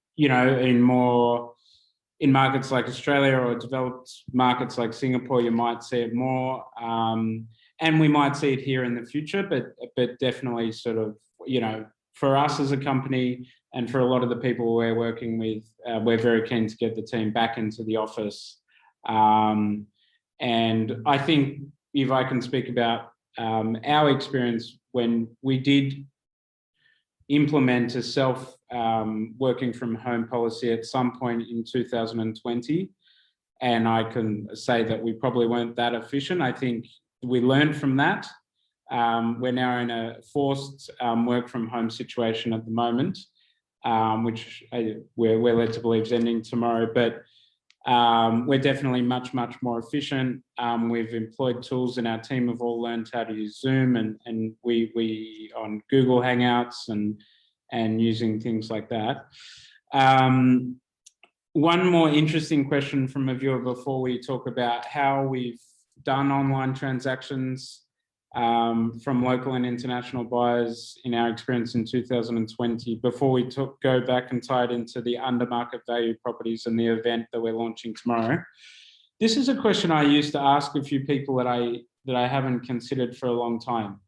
markets like Australia or developed markets like Singapore, you might see it more, and we might see it here in the future, but definitely sort of, for us as a company and for a lot of the people we're working with, we're very keen to get the team back into the office. And I think if I can speak about our experience when we did implement a self working from home policy at some point in 2020, and I can say that we probably weren't that efficient. I think we learned from that. We're now in a forced work from home situation at the moment, which we're led to believe is ending tomorrow, but we're definitely much more efficient. We've employed tools, and our team have all learned how to use Zoom and we on Google Hangouts and using things like that. One more interesting question from a viewer before we talk about how we've done online transactions from local and international buyers in our experience in 2020, before we go back and tie it into the under market value properties and the event that we're launching tomorrow. This is a question I used to ask a few people that I haven't considered for a long time.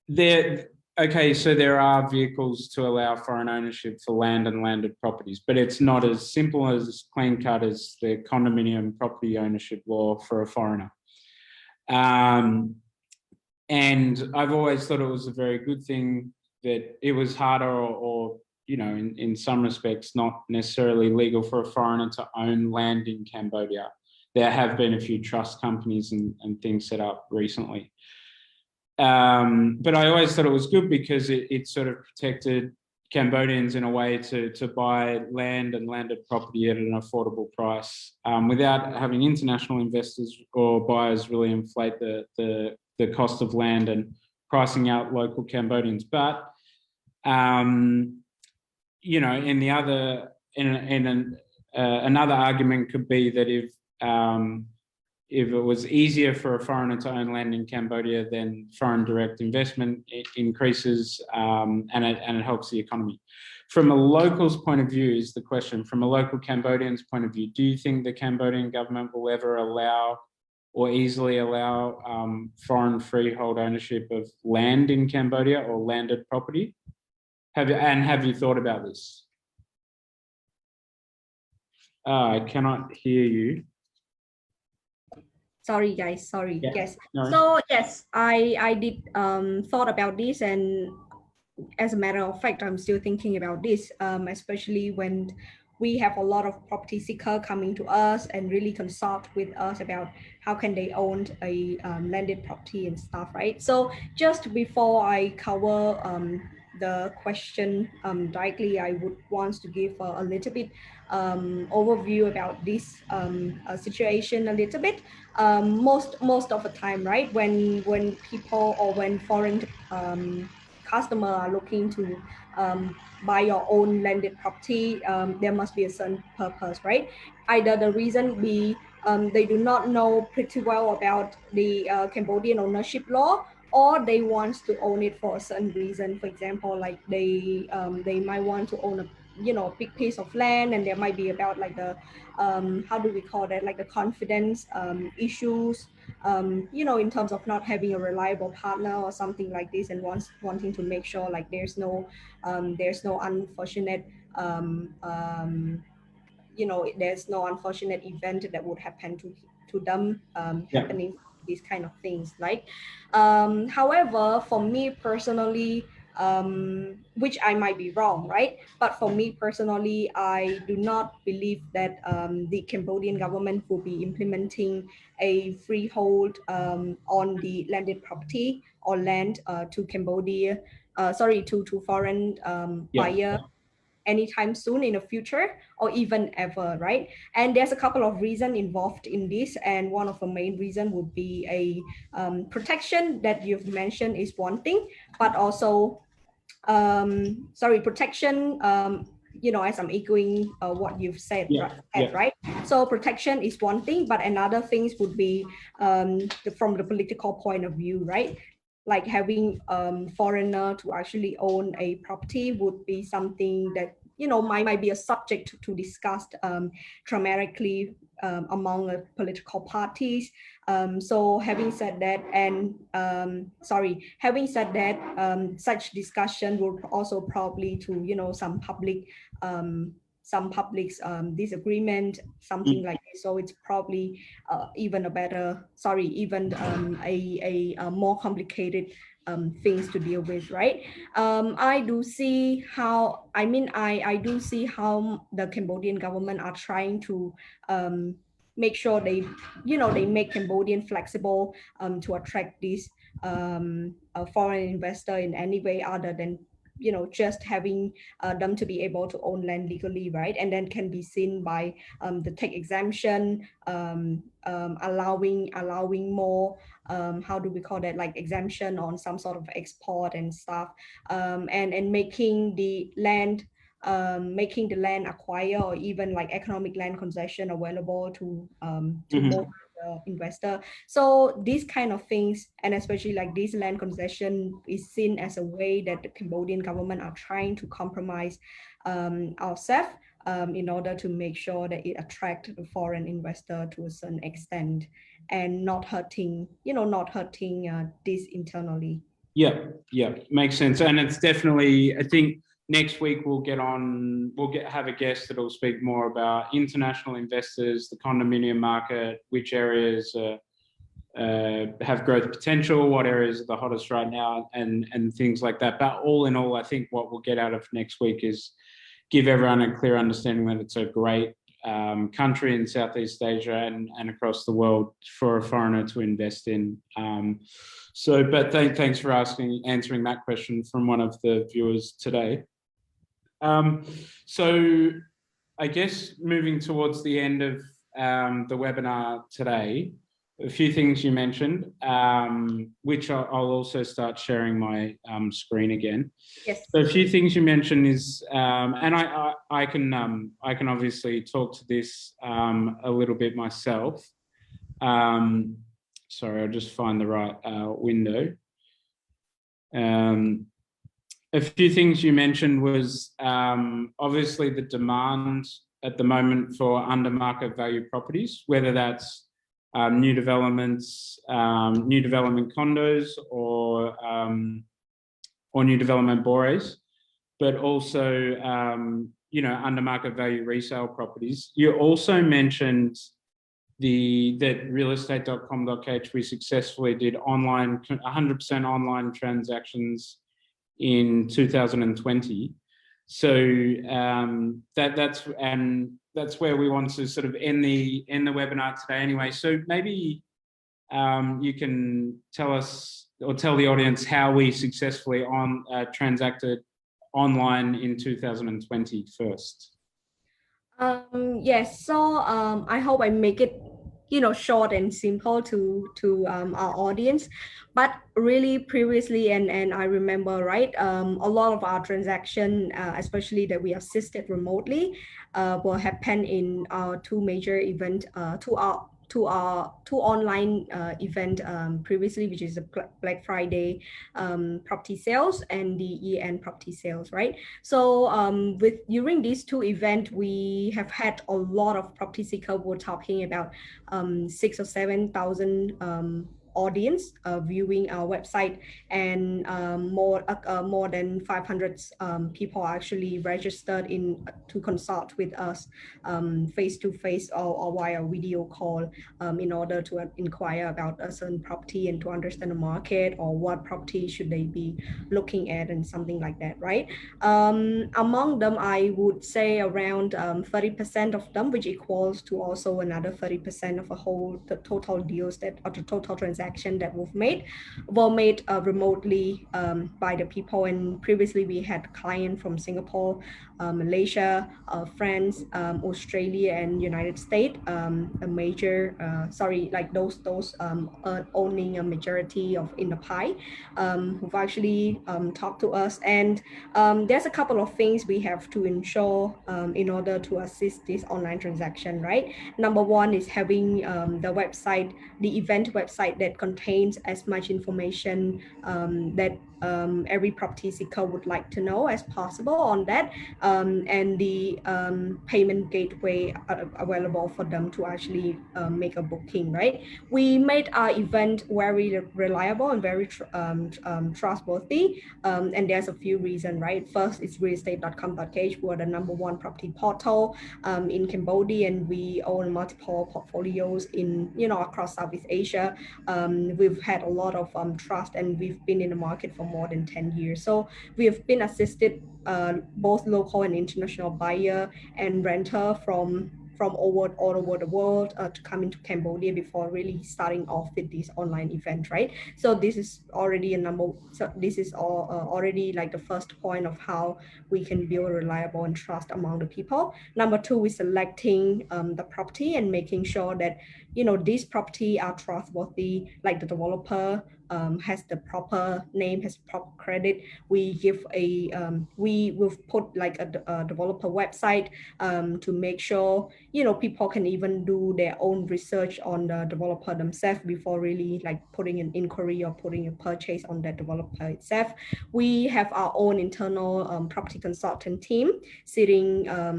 So there are vehicles to allow foreign ownership for land and landed properties, but it's not as simple as clean cut as the condominium property ownership law for a foreigner. And I've always thought it was a very good thing that it was harder or in some respects, not necessarily legal for a foreigner to own land in Cambodia. There have been a few trust companies and things set up recently. But I always thought it was good because it sort of protected Cambodians in a way to buy land and landed property at an affordable price without having international investors or buyers really inflate the cost of land and pricing out local Cambodians. But another argument could be that if it was easier for a foreigner to own land in Cambodia, then foreign direct investment increases and it helps the economy. From a local's point of view is the question, from a local Cambodian's point of view, do you think the Cambodian government will ever allow or easily allow foreign freehold ownership of land in Cambodia or landed property? Have you thought about this? I cannot hear you. Sorry, guys. Sorry. Yeah. Yes. No. So yes, I did thought about this, and as a matter of fact, I'm still thinking about this, especially when we have a lot of property seeker coming to us and really consult with us about how can they own a landed property and stuff, right? So just before I cover the question directly, I would want to give a little bit overview about this situation a little bit. Most of the time, right, when people or when foreign customer are looking to buy your own landed property, there must be a certain purpose, right? Either the reason be they do not know pretty well about the Cambodian ownership law, or they want to own it for a certain reason. For example, like they might want to own a big piece of land, and there might be about like the how do we call that, like the confidence issues, in terms of not having a reliable partner or something like this, and wanting to make sure like there's no unfortunate there's no unfortunate event that would happen to them happening, these kind of things, right? However, for me personally, which I might be wrong, right? But for me personally, I do not believe that the Cambodian government will be implementing a freehold on the landed property or land to Cambodia, to foreign buyer anytime soon in the future, or even ever, right? And there's a couple of reasons involved in this, and one of the main reason would be a protection that you've mentioned is one thing, but also protection, as I'm echoing what you've said, right? So protection is one thing, but another things would be from the political point of view, right? Like having foreigner to actually own a property would be something that might be a subject to discuss dramatically among political parties. So having said that, such discussion will also probably to some public's disagreement, something like this. So it's probably even a more complicated things to deal with, right? I do see how the Cambodian government are trying to make sure they make Cambodian flexible to attract these foreign investor in any way other than just having them to be able to own land legally, right? And then can be seen by the tax exemption, allowing more how do we call that, like exemption on some sort of export and stuff, and making the land acquire, or even like economic land concession available to more investor. So these kind of things, and especially like this land concession, is seen as a way that the Cambodian government are trying to compromise ourselves in order to make sure that it attracts the foreign investor to a certain extent, and not hurting this internally. Yeah, makes sense. And it's definitely, I think next week we'll have a guest that'll speak more about international investors, the condominium market, which areas have growth potential, what areas are the hottest right now, and things like that. But all in all, I think what we'll get out of next week is give everyone a clear understanding that it's a great country in Southeast Asia and across the world for a foreigner to invest in. But thanks for answering that question from one of the viewers today. So I guess moving towards the end of the webinar today, a few things you mentioned, which I'll also start sharing my screen again. Yes. So a few things you mentioned is, and I can obviously talk to this a little bit myself. Sorry, I'll just find the right window. A few things you mentioned was obviously the demand at the moment for under market value properties, whether that's new developments, new development condos, or new development bores, but also under market value resale properties. You also mentioned that Realestate.com.kh, we successfully did 100% online transactions in 2020. So that's where we want to sort of end the webinar today anyway. So maybe you can tell us or tell the audience how we successfully transacted online in 2020 first. Yes, so I hope I make it short and simple to our audience. But really previously, and I remember, right, a lot of our transaction, especially that we assisted remotely, will happen in our two major event, two online event previously, which is the Black Friday property sales and the year-end property sales, right? So during these two events, we have had a lot of property seekers were talking about 6 or 7,000 audience viewing our website, and more than 500 people actually registered to consult with us face to face or via video call in order to inquire about a certain property and to understand the market or what property should they be looking at and something like that, right? Among them, I would say around 30% of them, which equals to also another 30% of the total deals or the total transaction that were made remotely by the people. And previously we had clients from Singapore, Malaysia, France, Australia, and United States, a major, like those owning a majority of in the pie, who've actually talked to us. And there's a couple of things we have to ensure in order to assist this online transaction, right? Number one is having the event website that contains as much information that every property seeker would like to know as possible on that, and the payment gateway available for them to actually make a booking, right? We made our event very reliable and very trustworthy, and there's a few reasons, right? First, it's Realestate.com.kh. We're the #1 property portal in Cambodia, and we own multiple portfolios in across Southeast Asia. We've had a lot of trust, and we've been in the market for more than 10 years. So we have been assisted both local and international buyer and renter from all over the world to come into Cambodia before really starting off with this online event, right? So this is already already like the first point of how we can build reliable and trust among the people. Number two is selecting the property and making sure that these property are trustworthy, like the developer has the proper name, has proper credit. We give we will put like a developer website to make sure people can even do their own research on the developer themselves before really like putting an inquiry or putting a purchase on that developer itself. We have our own internal property consultant team sitting, I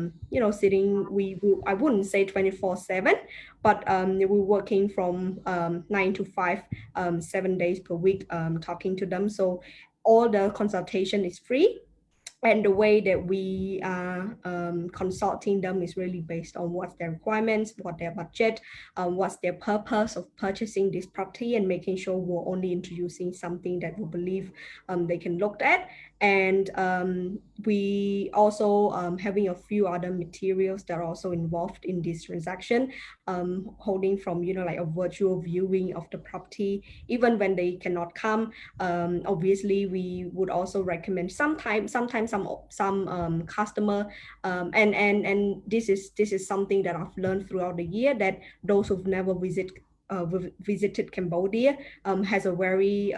wouldn't say 24/7, but we're working from 9 to 5, 7 days per week, talking to them. So all the consultation is free. And the way that we are consulting them is really based on what's their requirements, what their budget, what's their purpose of purchasing this property, and making sure we're only introducing something that we believe they can look at. And we also having a few other materials that are also involved in this transaction, holding from like a virtual viewing of the property even when they cannot come. Obviously we would also recommend sometimes some customer, and this is something that I've learned throughout the year, that those who've never visited Cambodia has a very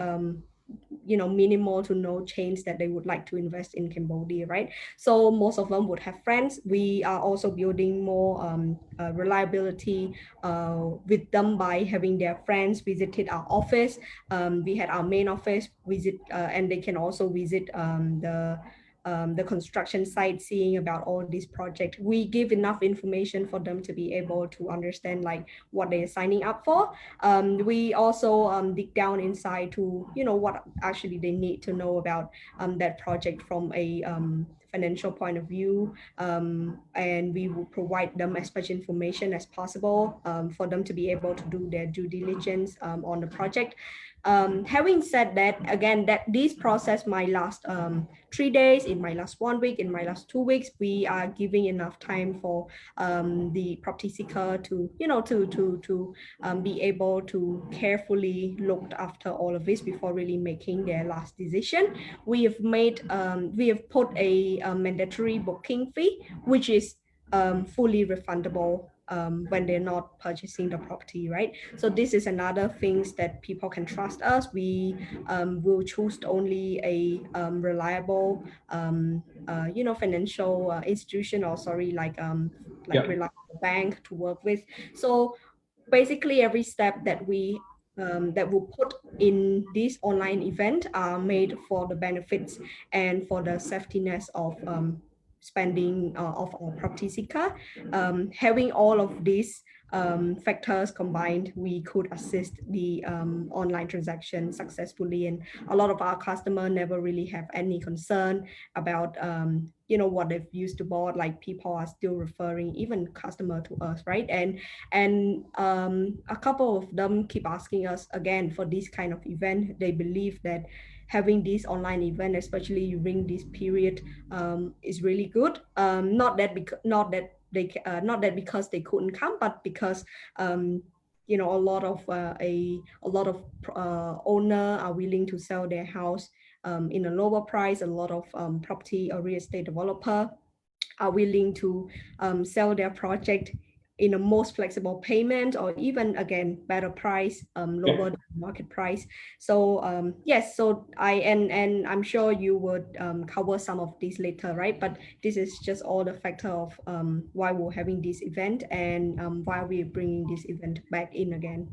minimal to no change that they would like to invest in Cambodia, right? So most of them would have friends. We are also building more reliability with them by having their friends visited our office. We had our main office visit, and they can also visit the construction site, seeing about all these projects. We give enough information for them to be able to understand like what they're signing up for. We also dig down inside to what actually they need to know about that project from a financial point of view, and we will provide them as much information as possible for them to be able to do their due diligence on the project. Having said that, again, that this process might last 3 days, it might last 1 week, it might last 2 weeks. We are giving enough time for the property seeker to be able to carefully look after all of this before really making their last decision. We have put a mandatory booking fee, which is fully refundable when they're not purchasing the property, right? So this is another things that people can trust us. We will choose only a reliable, financial institution, or sorry, like reliable bank to work with. So basically every step that we that will put in this online event are made for the benefits and for the safetyness of spending of our property seeker. Having all of these factors combined, we could assist the online transaction successfully, and a lot of our customers never really have any concern about what they've used to bought. Like people are still referring even customer to us, right? And a couple of them keep asking us again for this kind of event. They believe that having this online event, especially during this period, is really good. Not that because they couldn't come, but because a lot of owner are willing to sell their house in a lower price. A lot of property or real estate developer are willing to sell their project in a most flexible payment, or even again better price, lower than market price. So yes, so and I'm sure you would cover some of these later, right? But this is just all the factor of why we're having this event, and why we're bringing this event back in again.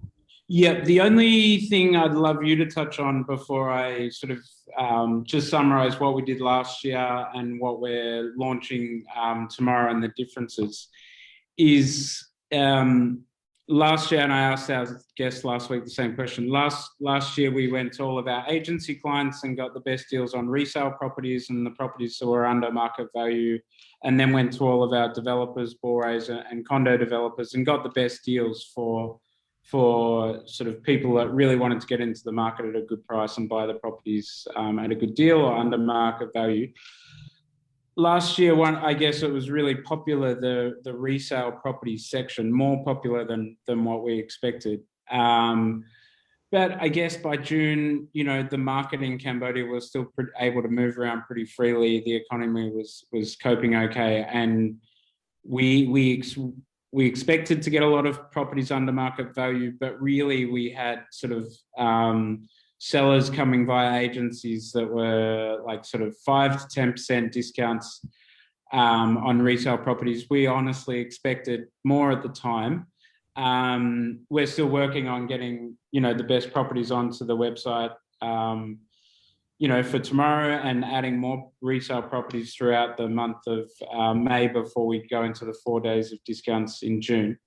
Yeah, the only thing I'd love you to touch on before I sort of just summarize what we did last year and what we're launching tomorrow and the differences is last year, and I asked our guests last week the same question. Last year, we went to all of our agency clients and got the best deals on resale properties and the properties that were under market value, and then went to all of our developers, bores, and condo developers and got the best deals for sort of people that really wanted to get into the market at a good price and buy the properties at a good deal or under market value. Last year, I guess it was really popular, the resale property section, more popular than what we expected. But I guess by June, the market in Cambodia was still able to move around pretty freely. The economy was coping okay, and we expected to get a lot of properties under market value, but really we had sort of sellers coming via agencies that were like sort of 5 to 10% discounts on resale properties. We honestly expected more at the time. We're still working on getting, the best properties onto the website, for tomorrow, and adding more resale properties throughout the month of May before we go into the 4 days of discounts in June.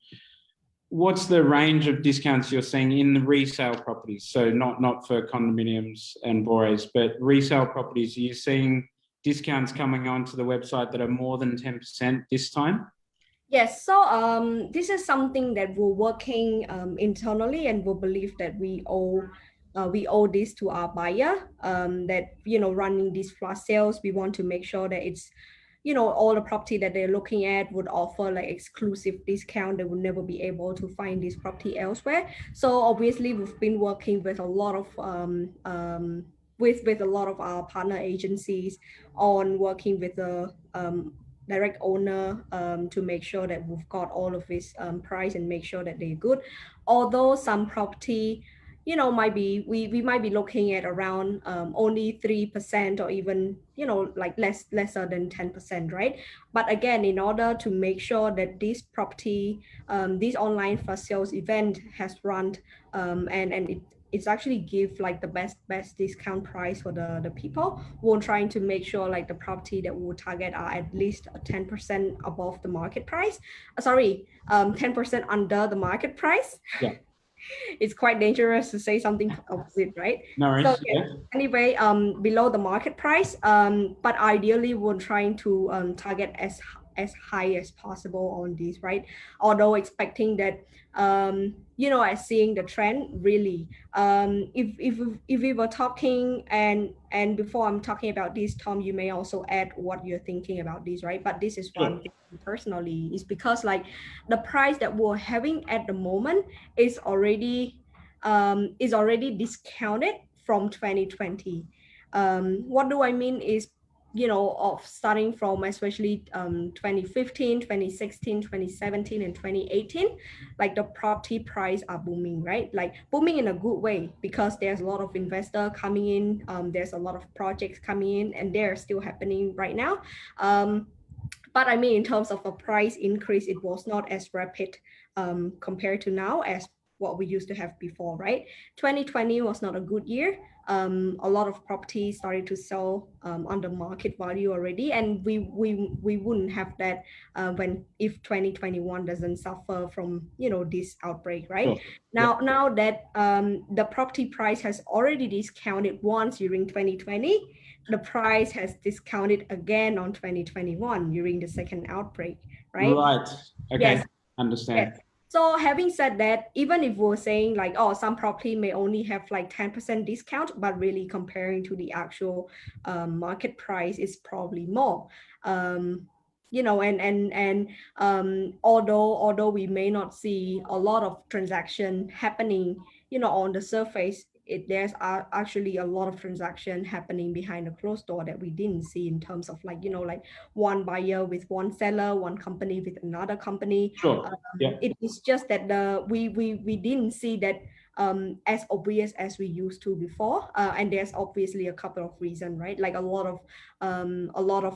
What's the range of discounts you're seeing in the resale properties? So not for condominiums and bores, but resale properties. Are you seeing discounts coming onto the website that are more than 10% this time? Yes, so this is something that we're working internally, and we believe that we owe this to our buyer, that running these flash sales. We want to make sure that it's all the property that they're looking at would offer like exclusive discount. They would never be able to find this property elsewhere. So obviously we've been working with a lot of with a lot of our partner agencies on working with the direct owner to make sure that we've got all of this price and make sure that they're good. Although some property might be, we might be looking at around only 3%, or even like lesser than 10%, right? But again, in order to make sure that this property, this online flash sales event has run, and it's actually give like the best discount price for the people. We're trying to make sure like the property that we'll target are at least 10% above the market price. 10% under the market price. Yeah. It's quite dangerous to say something opposite, right? No worries. So anyway, below the market price, but ideally we're trying to target as high as possible on these, right? Although expecting that as seeing the trend really, if we were talking, and before I'm talking about this, Tom, you may also add what you're thinking about this, right? But this is one thing personally, is because like the price that we're having at the moment is already discounted from 2020. What do I mean is, of starting from especially 2015, 2016, 2017, and 2018, like the property price are booming, right? Like booming in a good way because there's a lot of investor coming in, there's a lot of projects coming in, and they're still happening right now. But I mean, in terms of a price increase, it was not as rapid compared to now as what we used to have before, right? 2020 was not a good year. A lot of properties started to sell on the market value already, and we wouldn't have that when if 2021 doesn't suffer from this outbreak, right? Sure. Now that the property price has already discounted once during 2020, the price has discounted again on 2021 during the second outbreak, right? Right. Okay. Yes. Understand. Yes. So having said that, even if we're saying like, oh, some property may only have like 10% discount, but really comparing to the actual market price is probably more. Although we may not see a lot of transaction happening, on the surface, there's actually a lot of transaction happening behind the closed door that we didn't see in terms of like one buyer with one seller, one company with another company. Sure. Yeah. It is just that we didn't see that as obvious as we used to before, and there's obviously a couple of reasons, right? Like a lot of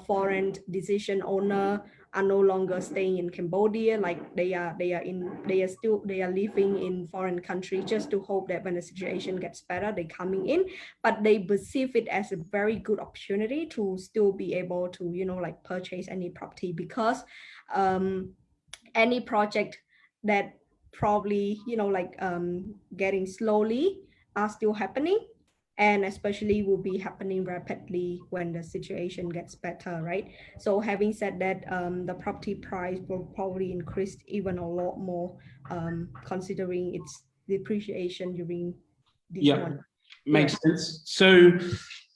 foreign decision owner are no longer staying in Cambodia. Like they are living in foreign country just to hope that when the situation gets better, they're coming in, but they perceive it as a very good opportunity to still be able to like purchase any property because any project that probably getting slowly are still happening, and especially will be happening rapidly when the situation gets better, right? So having said that, the property price will probably increase even a lot more, considering its depreciation during this one. Makes sense. So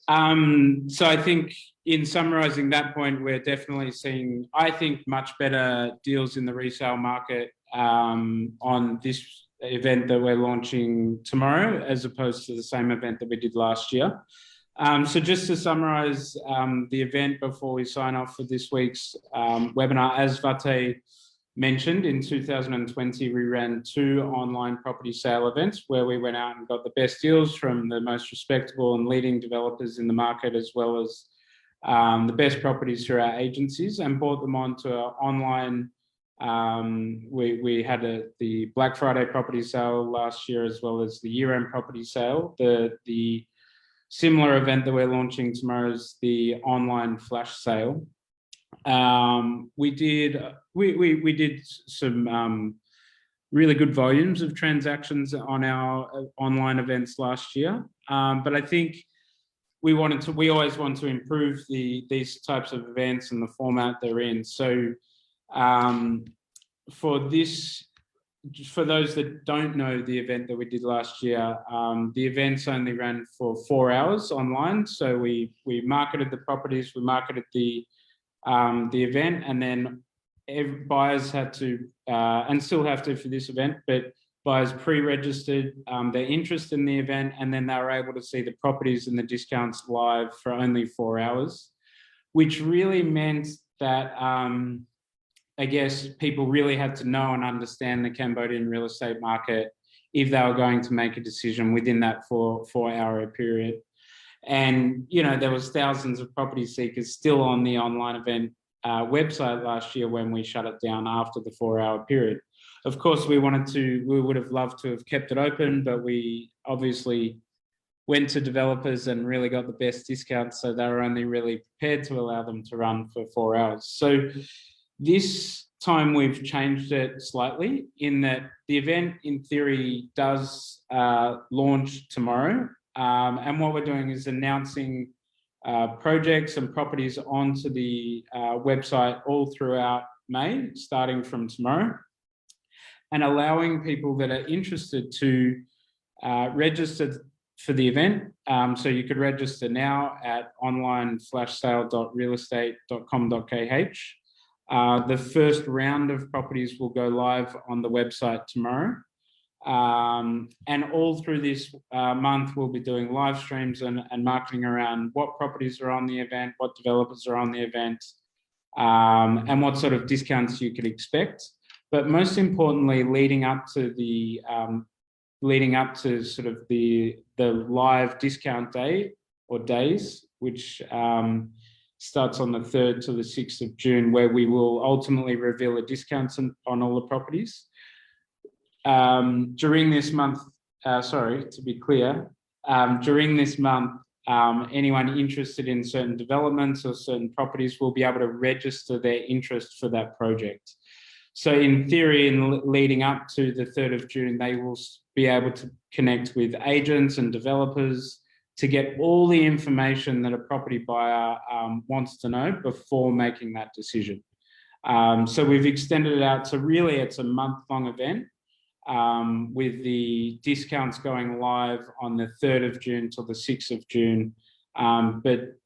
I think in summarizing that point, we're definitely seeing, I think, much better deals in the resale market on this event that we're launching tomorrow, as opposed to the same event that we did last year. So just to summarize the event before we sign off for this week's webinar, as Vate mentioned, in 2020, we ran 2 online property sale events where we went out and got the best deals from the most respectable and leading developers in the market, as well as the best properties through our agencies, and brought them onto our online. We had the Black Friday property sale last year, as well as the year-end property sale. The similar event that we're launching tomorrow is the online flash sale. We did some really good volumes of transactions on our online events last year, but I think we always want to improve these types of events and the format they're in. So for those that don't know the event that we did last year, the events only ran for 4 hours online. So we marketed the properties, we marketed the event, and then buyers had to, and still have to for this event, but buyers pre-registered their interest in the event, and then they were able to see the properties and the discounts live for only 4 hours, which really meant that I guess people really had to know and understand the Cambodian real estate market if they were going to make a decision within that 4-hour period. And, there was thousands of property seekers still on the online event website last year when we shut it down after the 4-hour period. Of course, we would have loved to have kept it open, but we obviously went to developers and really got the best discounts. So they were only really prepared to allow them to run for 4 hours. So this time we've changed it slightly in that the event in theory does launch tomorrow. And what we're doing is announcing projects and properties onto the website all throughout May, starting from tomorrow, and allowing people that are interested to register for the event. So you could register now at onlineflashsale.realestate.com.kh. The first round of properties will go live on the website tomorrow. And all through this month, we'll be doing live streams and marketing around what properties are on the event, what developers are on the event, and what sort of discounts you could expect. But most importantly, leading up to sort of the live discount day or days, which starts on the 3rd to the 6th of June, where we will ultimately reveal the discounts on all the properties. During this month, to be clear, during this month, anyone interested in certain developments or certain properties will be able to register their interest for that project. So in theory, in leading up to the 3rd of June, they will be able to connect with agents and developers to get all the information that a property buyer wants to know before making that decision. So we've extended it out. So really, it's a month-long event with the discounts going live on the 3rd of June till the 6th of June. But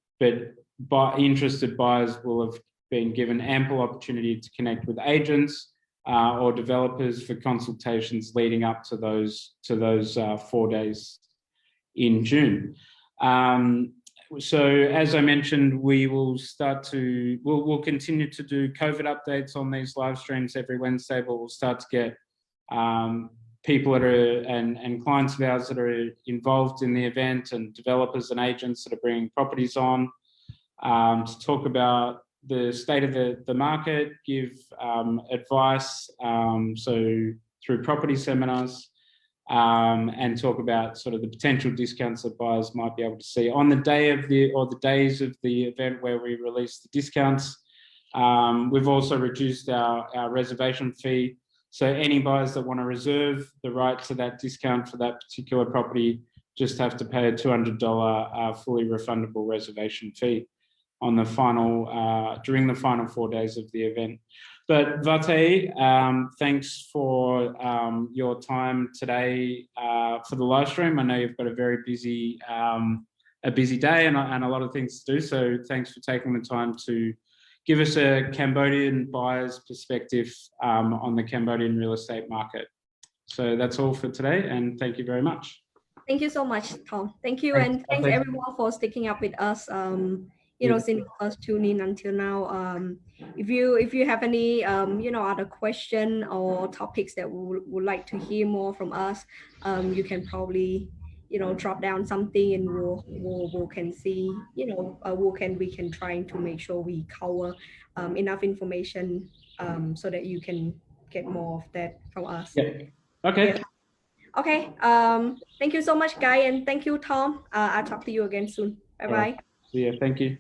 interested buyers will have been given ample opportunity to connect with agents or developers for consultations leading up to those 4 days in June. So as I mentioned, we'll continue to do COVID updates on these live streams every Wednesday, but we'll start to get people that are and clients of ours that are involved in the event and developers and agents that are bringing properties on to talk about the state of the market, give advice, so through property seminars, and talk about sort of the potential discounts that buyers might be able to see on the day of the days of the event where we release the discounts. We've also reduced our reservation fee. So any buyers that want to reserve the right to that discount for that particular property just have to pay a $200 fully refundable reservation fee on the during the final 4 days of the event. But Vate, thanks for your time today for the live stream. I know you've got a very busy day and a lot of things to do. So thanks for taking the time to give us a Cambodian buyer's perspective on the Cambodian real estate market. So that's all for today, and thank you very much. Thank you so much, Tom. Thank you, and thanks everyone for sticking up with us. Since the first tune in until now. If you have any other question or topics that would like to hear more from us, you can probably drop down something, and we can see we can try to make sure we cover enough information so that you can get more of that from us. Yeah. Okay. Yeah. Okay. Thank you so much, Guy, and thank you, Tom. I'll talk to you again soon. Bye bye. See ya. Thank you.